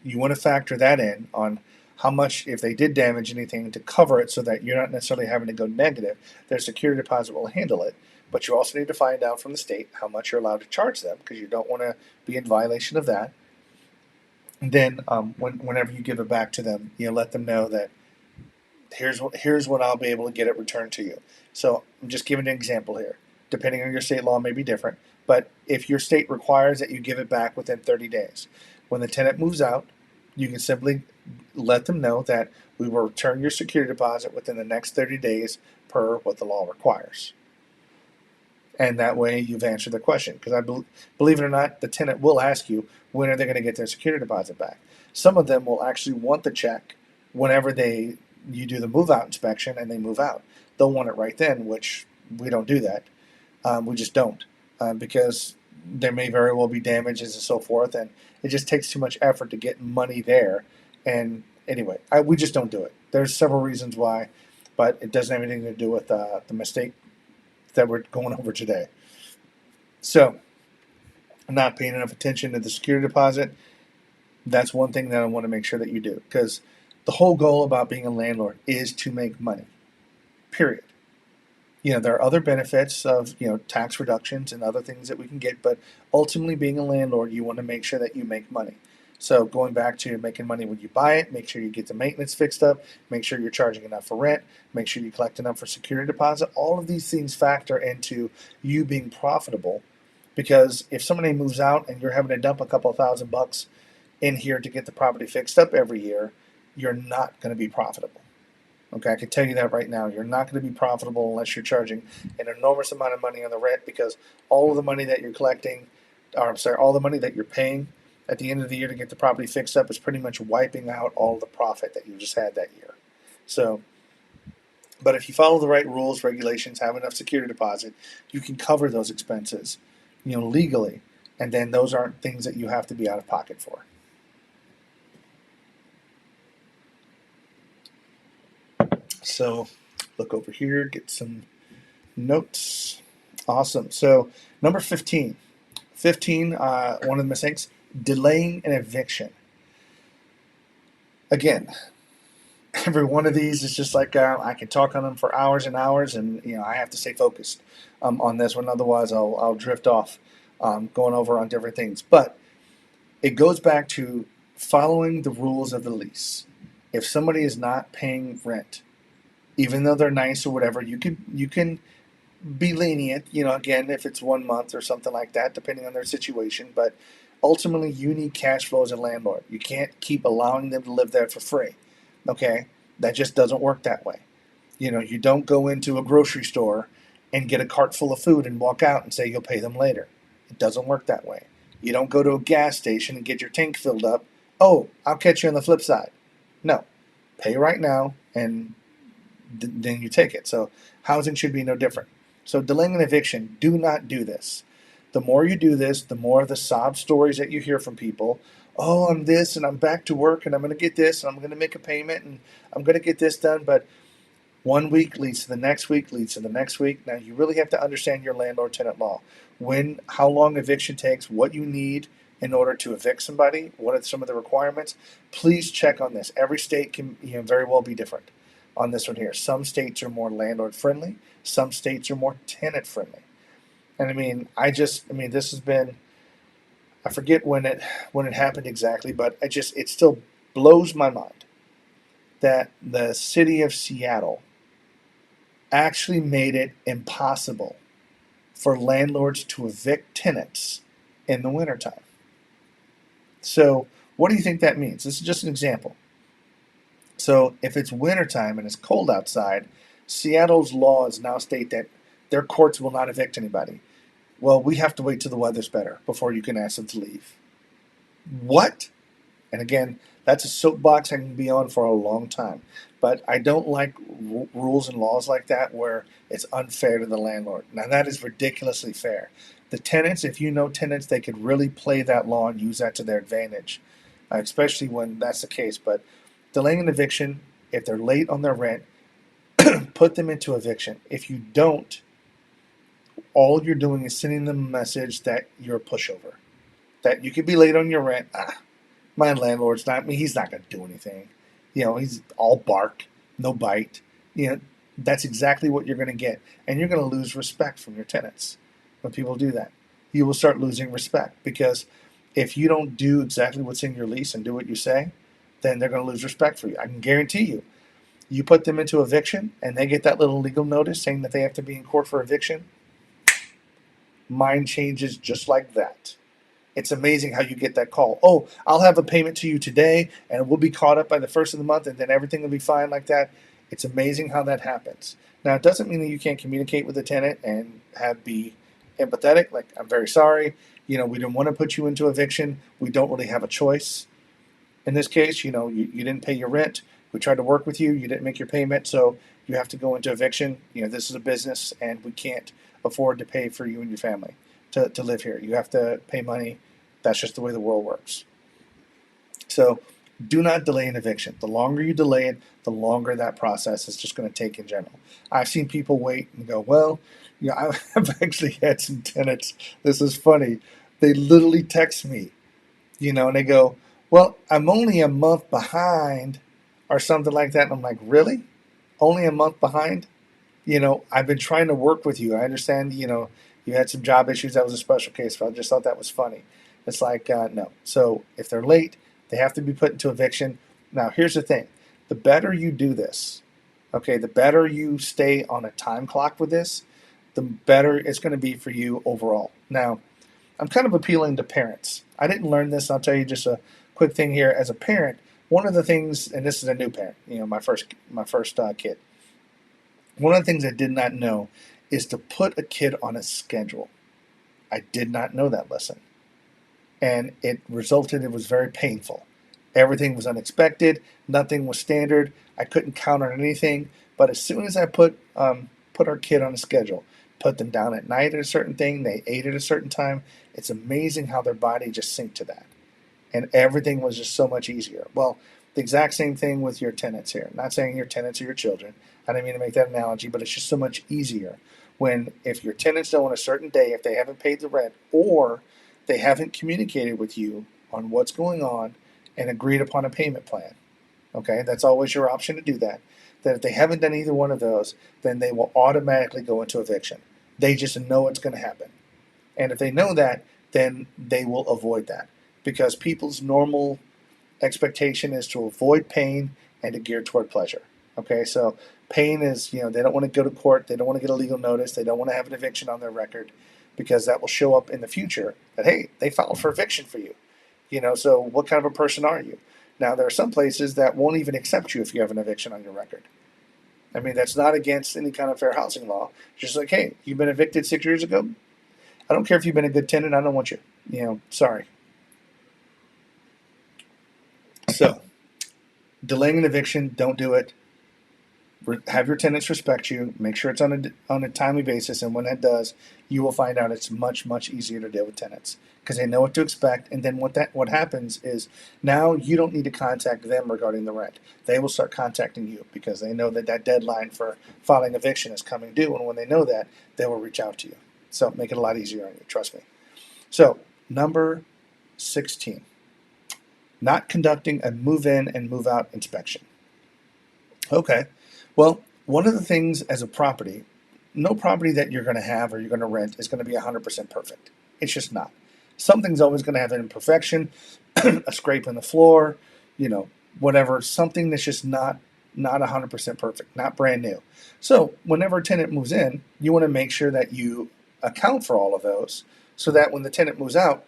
you want to factor that in on how much, if they did damage anything, to cover it so that you're not necessarily having to go negative. Their security deposit will handle it, but you also need to find out from the state how much you're allowed to charge them because you don't want to be in violation of that. And then whenever you give it back to them, let them know that here's what I'll be able to get it returned to you. So I'm just giving an example here. Depending on your state law, may be different. But if your state requires that you give it back within 30 days, when the tenant moves out, you can simply let them know that we will return your security deposit within the next 30 days per what the law requires. And that way you've answered the question. Because believe it or not, the tenant will ask you, when are they going to get their security deposit back? Some of them will actually want the check whenever you do the move out inspection and they move out. They'll want it right then, which we don't do that. We just don't, because there may very well be damages and so forth, and it just takes too much effort to get money there. And anyway, we just don't do it. There's several reasons why, but it doesn't have anything to do with the mistake that we're going over today. So, not paying enough attention to the security deposit, that's one thing that I want to make sure that you do, because the whole goal about being a landlord is to make money, period. There are other benefits of, tax reductions and other things that we can get, but ultimately being a landlord, you want to make sure that you make money. So going back to making money when you buy it, make sure you get the maintenance fixed up, make sure you're charging enough for rent, make sure you collect enough for security deposit. All of these things factor into you being profitable, because if somebody moves out and you're having to dump a couple $1,000 in here to get the property fixed up every year, you're not going to be profitable. Okay, I can tell you that right now. You're not going to be profitable unless you're charging an enormous amount of money on the rent, because all of the money that you're collecting, or I'm sorry, all the money that you're paying at the end of the year to get the property fixed up is pretty much wiping out all the profit that you just had that year. So, but if you follow the right rules, regulations, have enough security deposit, you can cover those expenses, legally, and then those aren't things that you have to be out of pocket for. So look over here, get some notes. Awesome. So number 15. 15, one of the mistakes, delaying an eviction. Again, every one of these is just like I can talk on them for hours and hours, and I have to stay focused on this one. Otherwise, I'll drift off going over on different things. But it goes back to following the rules of the lease. If somebody is not paying rent, even though they're nice or whatever, you can be lenient, again, if it's 1 month or something like that, depending on their situation. But ultimately, you need cash flow as a landlord. You can't keep allowing them to live there for free. Okay? That just doesn't work that way. You don't go into a grocery store and get a cart full of food and walk out and say you'll pay them later. It doesn't work that way. You don't go to a gas station and get your tank filled up. Oh, I'll catch you on the flip side. No. Pay right now, and then you take it. So housing should be no different. So delaying an eviction, do not do this. The more you do this, the more of the sob stories that you hear from people. Oh, I'm this, and I'm back to work, and I'm going to get this, and I'm going to make a payment, and I'm going to get this done. But 1 week leads to the next week, leads to the next week. Now, you really have to understand your landlord-tenant law. How long eviction takes, what you need in order to evict somebody, what are some of the requirements. Please check on this. Every state can very well be different on this one here. Some states are more landlord friendly. Some states are more tenant friendly. And this has been, I forget when it happened exactly, but it still blows my mind that the city of Seattle actually made it impossible for landlords to evict tenants in the wintertime. So what do you think that means? This is just an example. So if it's wintertime and it's cold outside, Seattle's laws now state that their courts will not evict anybody. Well, we have to wait till the weather's better before you can ask them to leave. What? And again, that's a soapbox I can be on for a long time. But I don't like rules and laws like that where it's unfair to the landlord. Now, that is ridiculously fair. The tenants, if you know tenants, they could really play that law and use that to their advantage, especially when that's the case. But delaying an eviction, if they're late on their rent, put them into eviction. If you don't, all you're doing is sending them a message that you're a pushover, that you could be late on your rent. My landlord's not me. He's not going to do anything. He's all bark, no bite. That's exactly what you're going to get. And you're going to lose respect from your tenants when people do that. You will start losing respect because if you don't do exactly what's in your lease and do what you say, then they're going to lose respect for you. I can guarantee you. You put them into eviction and they get that little legal notice saying that they have to be in court for eviction. Mind changes just like that. It's amazing how you get that call. Oh, I'll have a payment to you today and we'll be caught up by the first of the month and then everything will be fine like that. It's amazing how that happens. Now, it doesn't mean that you can't communicate with the tenant and be empathetic. Like, I'm very sorry. We didn't want to put you into eviction. We don't really have a choice. In this case, you didn't pay your rent. We tried to work with you. You didn't make your payment. So you have to go into eviction. This is a business and we can't afford to pay for you and your family to live here. You have to pay money. That's just the way the world works. So do not delay an eviction. The longer you delay it, the longer that process is just going to take in general. I've seen people wait and go, well, I've actually had some tenants. This is funny. They literally text me, and they go, well, I'm only a month behind or something like that. And I'm like, really? Only a month behind? I've been trying to work with you. I understand, you had some job issues. That was a special case, but I just thought that was funny. It's like, no. So if they're late, they have to be put into eviction. Now, here's the thing. The better you do this, okay, the better you stay on a time clock with this, the better it's going to be for you overall. Now, I'm kind of appealing to parents. I didn't learn this. I'll tell you just a quick thing here. As a parent, one of the things, and this is a new parent, my first kid. One of the things I did not know is to put a kid on a schedule. I did not know that lesson. And it was very painful. Everything was unexpected. Nothing was standard. I couldn't count on anything. But as soon as I put our kid on a schedule, put them down at night at a certain thing, they ate at a certain time, it's amazing how their body just synced to that. And everything was just so much easier. Well, the exact same thing with your tenants here. I'm not saying your tenants are your children. I didn't mean to make that analogy, but it's just so much easier if your tenants know on a certain day, if they haven't paid the rent or they haven't communicated with you on what's going on and agreed upon a payment plan. Okay, that's always your option to do that. That if they haven't done either one of those, then they will automatically go into eviction. They just know it's going to happen. And if they know that, then they will avoid that because people's normal expectation is to avoid pain and to gear toward pleasure. Okay, so pain is, they don't want to go to court. They don't want to get a legal notice. They don't want to have an eviction on their record because that will show up in the future that, hey, they filed for eviction for you. So what kind of a person are you? Now, there are some places that won't even accept you if you have an eviction on your record. I mean, that's not against any kind of fair housing law. It's just like, hey, you've been evicted 6 years ago. I don't care if you've been a good tenant. I don't want you. Sorry. So, delaying an eviction, don't do it. Have your tenants respect you. Make sure it's on a timely basis, and when that does, you will find out it's much, much easier to deal with tenants because they know what to expect. And then what happens is now you don't need to contact them regarding the rent. They will start contacting you because they know that deadline for filing eviction is coming due, and when they know that, they will reach out to you. So make it a lot easier on you. Trust me. So number 16, not conducting a move-in and move-out inspection. Okay. Well, one of the things as a property, no property that you're going to have or you're going to rent is going to be 100% perfect. It's just not. Something's always going to have an imperfection, a scrape in the floor, whatever, something that's just not 100% perfect, not brand new. So whenever a tenant moves in, you want to make sure that you account for all of those so that when the tenant moves out,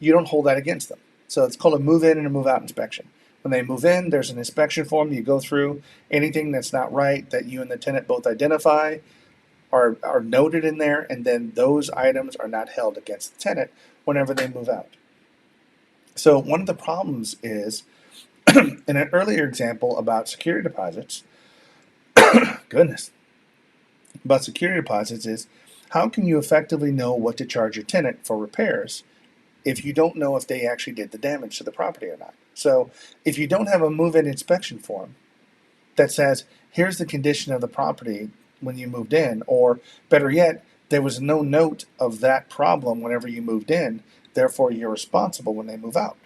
you don't hold that against them. So it's called a move-in and a move-out inspection. When they move in, there's an inspection form. You go through anything that's not right that you and the tenant both identify are noted in there, and then those items are not held against the tenant whenever they move out. So one of the problems is, in an earlier example about security deposits, goodness, about security deposits is, how can you effectively know what to charge your tenant for repairs if you don't know if they actually did the damage to the property or not? So if you don't have a move-in inspection form that says, here's the condition of the property when you moved in, or better yet, there was no note of that problem whenever you moved in, therefore you're responsible when they move out.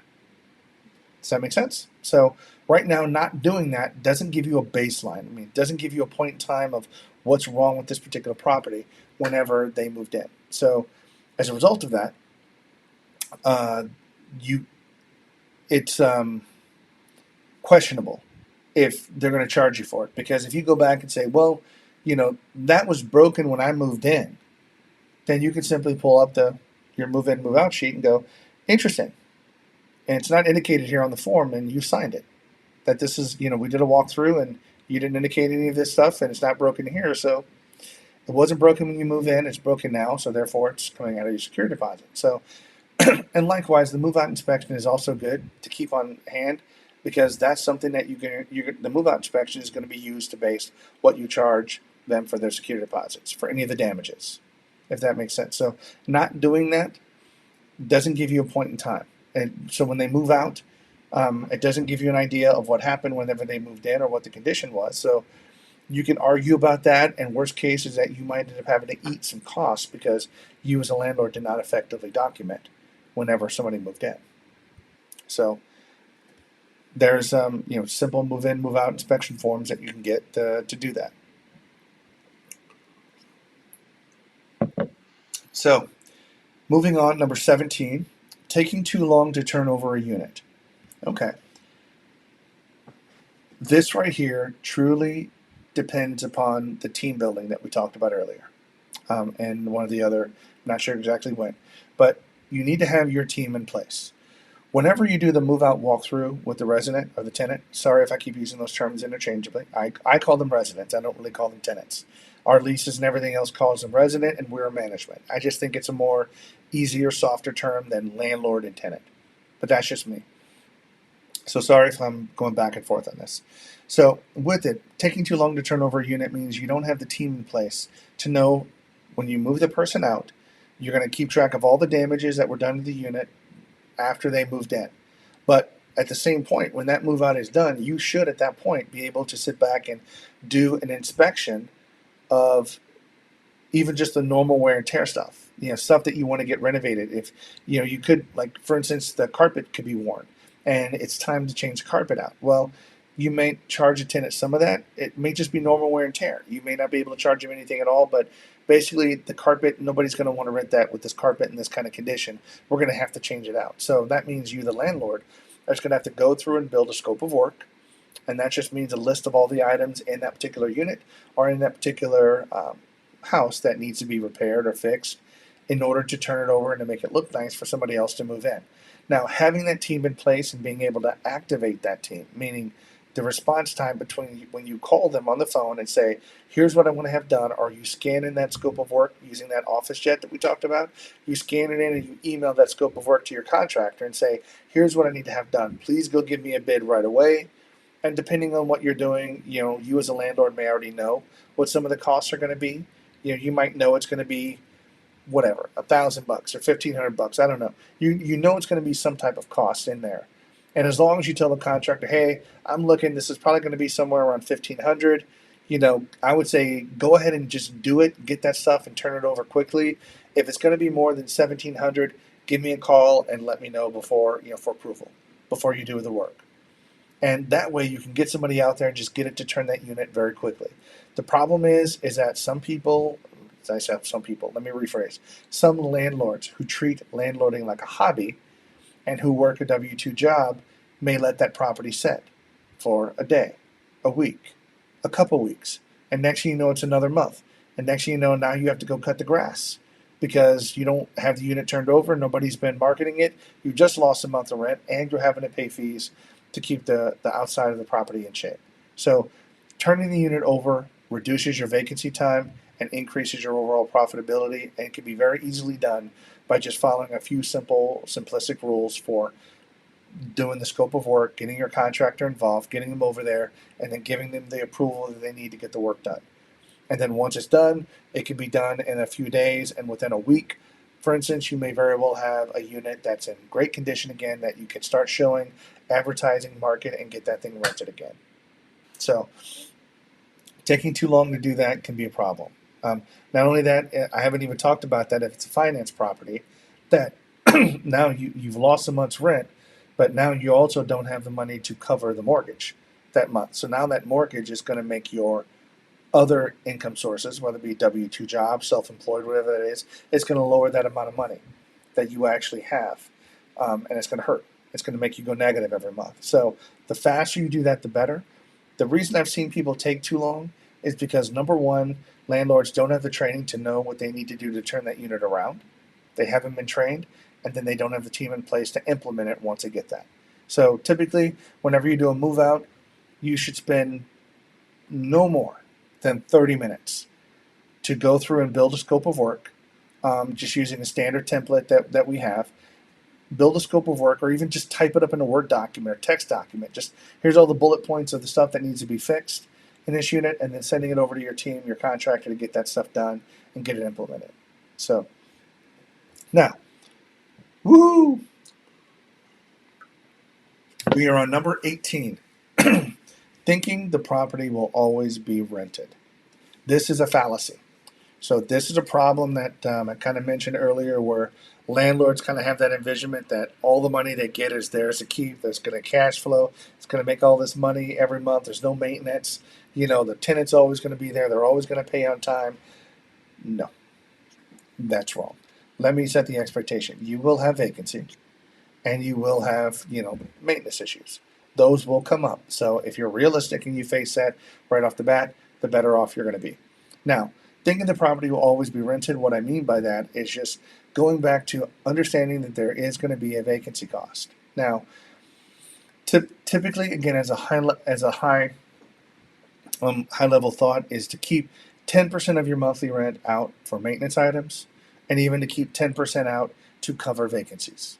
Does that make sense? So right now, not doing that doesn't give you a baseline. I mean, it doesn't give you a point in time of what's wrong with this particular property whenever they moved in. So as a result of that, you it's questionable if they're going to charge you for it, because if you go back and say, well, that was broken when I moved in, then you can simply pull up your move in move out sheet and go, interesting, and it's not indicated here on the form, and you signed it that this is, we did a walkthrough and you didn't indicate any of this stuff, and it's not broken here. So it wasn't broken when you move in, it's broken now, so therefore it's coming out of your security deposit. So and likewise, the move out inspection is also good to keep on hand, because that's something that the move out inspection is going to be used to base what you charge them for their security deposits for any of the damages, if that makes sense. So not doing that doesn't give you a point in time. And so when they move out, it doesn't give you an idea of what happened whenever they moved in or what the condition was. So you can argue about that, and worst case is that you might end up having to eat some costs because you as a landlord did not effectively document whenever somebody moved in. So there's simple move in, move out inspection forms that you can get to do that. So moving on, number 17, taking too long to turn over a unit. Okay. This right here truly depends upon the team building that we talked about earlier. And one of the other, I'm not sure exactly when, but you need to have your team in place. Whenever you do the move out walkthrough with the resident or the tenant, sorry if I keep using those terms interchangeably, I call them residents, I don't really call them tenants. Our leases and everything else calls them resident, and we're management. I just think it's a more easier, softer term than landlord and tenant. But that's just me. So sorry if I'm going back and forth on this. So with it, taking too long to turn over a unit means you don't have the team in place to know when you move the person out, you're going to keep track of all the damages that were done to the unit after they moved in. But at the same point, when that move out is done, you should at that point be able to sit back and do an inspection of even just the normal wear and tear stuff, stuff that you want to get renovated. If, you could, like, for instance, the carpet could be worn and it's time to change the carpet out. Well, you may charge a tenant some of that. It may just be normal wear and tear. You may not be able to charge them anything at all, but basically the carpet, nobody's going to want to rent that with this carpet in this kind of condition. We're going to have to change it out. So that means you, the landlord, are just going to have to go through and build a scope of work. And that just means a list of all the items in that particular unit or in that particular house that needs to be repaired or fixed in order to turn it over and to make it look nice for somebody else to move in. Now, having that team in place and being able to activate that team, meaning the response time between when you call them on the phone and say, here's what I want to have done, or you scan in that scope of work using that office jet that we talked about, you scan it in and you email that scope of work to your contractor and say, here's what I need to have done. Please go give me a bid right away. And depending on what you're doing, you as a landlord may already know what some of the costs are going to be. You might know it's going to be whatever, $1,000 or $1,500. I don't know. You know it's going to be some type of cost in there. And as long as you tell the contractor, hey, I'm looking, this is probably going to be somewhere around $1,500. I would say go ahead and just do it, get that stuff and turn it over quickly. If it's going to be more than $1,700, give me a call and let me know before, for approval, before you do the work. And that way you can get somebody out there and just get it to turn that unit very quickly. The problem is that some people, as I said, let me rephrase, some landlords who treat landlording like a hobby and who work a W-2 job may let that property sit for a day, a week, a couple weeks. And next thing you know, it's another month. And next thing you know, now you have to go cut the grass because you don't have the unit turned over. Nobody's been marketing it. You just lost a month of rent and you're having to pay fees to keep the outside of the property in shape. So turning the unit over reduces your vacancy time and increases your overall profitability, and can be very easily done by just following a few simple, simplistic rules for doing the scope of work, getting your contractor involved, getting them over there, and then giving them the approval that they need to get the work done. And then once it's done, it can be done in a few days, and within a week, for instance, you may very well have a unit that's in great condition again that you can start showing, advertising, market, and get that thing rented again. So taking too long to do that can be a problem. Not only that, I haven't even talked about that if it's a finance property, that now you've lost a month's rent, but now you also don't have the money to cover the mortgage that month. So now that mortgage is going to make your other income sources, whether it be W-2 job, self-employed, whatever that is, it's going to lower that amount of money that you actually have, and it's going to hurt. It's going to make you go negative every month. So the faster you do that, the better. The reason I've seen people take too long is because, number one, landlords don't have the training to know what they need to do to turn that unit around. They haven't been trained, and then they don't have the team in place to implement it once they get that. So typically, whenever you do a move out, you should spend no more than 30 minutes to go through and build a scope of work, just using a standard template that we have. Build a scope of work, or even just type it up in a Word document or text document. Just here's all the bullet points of the stuff that needs to be fixed in this unit, and then sending it over to your team, your contractor, to get that stuff done and get it implemented. So now, woo! We are on number 18. Thinking the property will always be rented. This is a fallacy. So this is a problem that I kind of mentioned earlier, where landlords kind of have that envisionment that all the money they get is theirs to keep. There's going to cash flow. It's going to make all this money every month. There's no maintenance. The tenant's always going to be there. They're always going to pay on time. No, that's wrong. Let me set the expectation. You will have vacancy, and you will have, maintenance issues. Those will come up. So if you're realistic and you face that right off the bat, the better off you're going to be. Now, thinking the property will always be rented, what I mean by that is just going back to understanding that there is going to be a vacancy cost. Now, typically, again, as a high level thought, is to keep 10% of your monthly rent out for maintenance items, and even to keep 10% out to cover vacancies,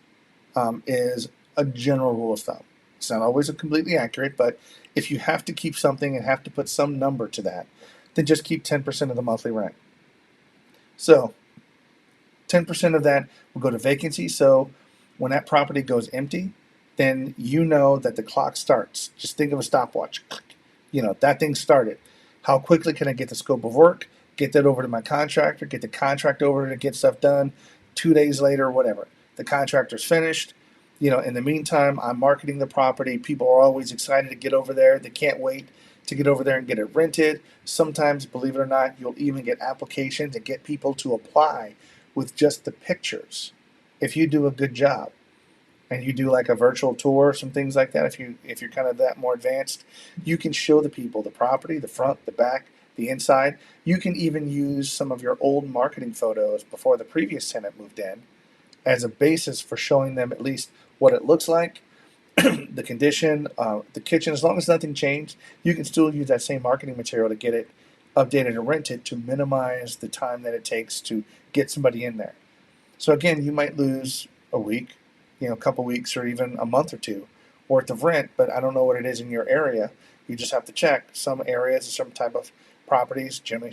is a general rule of thumb. It's not always completely accurate, but if you have to keep something and have to put some number to that, then just keep 10% of the monthly rent. So 10% of that will go to vacancy. So when that property goes empty, then you know that the clock starts. Just think of a stopwatch. That thing started. How quickly can I get the scope of work, get that over to my contractor, get the contract over to get stuff done 2 days later, whatever. The contractor's finished. In the meantime, I'm marketing the property. People are always excited to get over there. They can't wait to get over there and get it rented. Sometimes, believe it or not, you'll even get applications and get people to apply with just the pictures. If you do a good job and you do like a virtual tour, some things like that, if you're kind of that more advanced, you can show the people the property, the front, the back, the inside. You can even use some of your old marketing photos before the previous tenant moved in as a basis for showing them at least what it looks like, the condition, the kitchen. As long as nothing changed, you can still use that same marketing material to get it updated and rented, to minimize the time that it takes to get somebody in there. So again, you might lose a week, a couple weeks, or even a month or two worth of rent, but I don't know what it is in your area. You just have to check. Some areas and some type of properties generally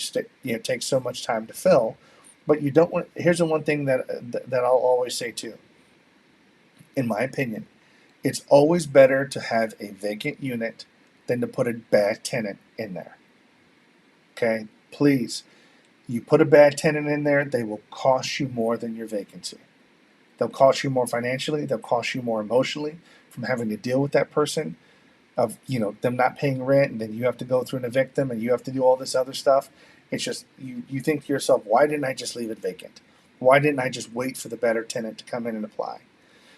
take so much time to fill, but you don't want. Here's the one thing that I'll always say too. In my opinion, it's always better to have a vacant unit than to put a bad tenant in there. Okay, please. You put a bad tenant in there, they will cost you more than your vacancy. They'll cost you more financially. They'll cost you more emotionally from having to deal with that person, of them not paying rent, and then you have to go through and evict them, and you have to do all this other stuff. It's just you think to yourself, why didn't I just leave it vacant? Why didn't I just wait for the better tenant to come in and apply?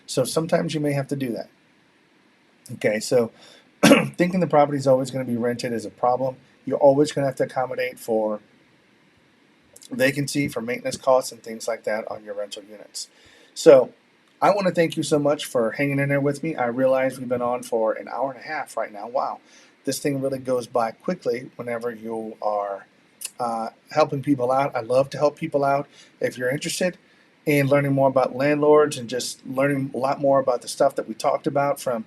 So sometimes you may have to do that. Okay, so thinking the property is always going to be rented is a problem. You're always going to have to accommodate for vacancy, for maintenance costs, and things like that on your rental units. So I want to thank you so much for hanging in there with me. I realize we've been on for an hour and a half right now. Wow, this thing really goes by quickly whenever you are helping people out. I love to help people out. If you're interested in learning more about landlords and just learning a lot more about the stuff that we talked about, from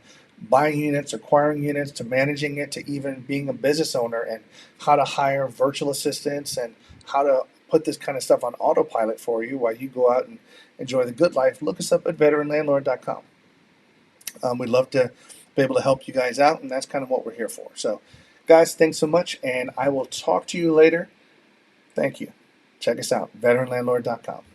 buying units, acquiring units, to managing it, to even being a business owner, and how to hire virtual assistants, and how to put this kind of stuff on autopilot for you while you go out and enjoy the good life, look us up at veteranlandlord.com. We'd love to be able to help you guys out, and that's kind of what we're here for. So, guys, thanks so much, and I will talk to you later. Thank you. Check us out, veteranlandlord.com.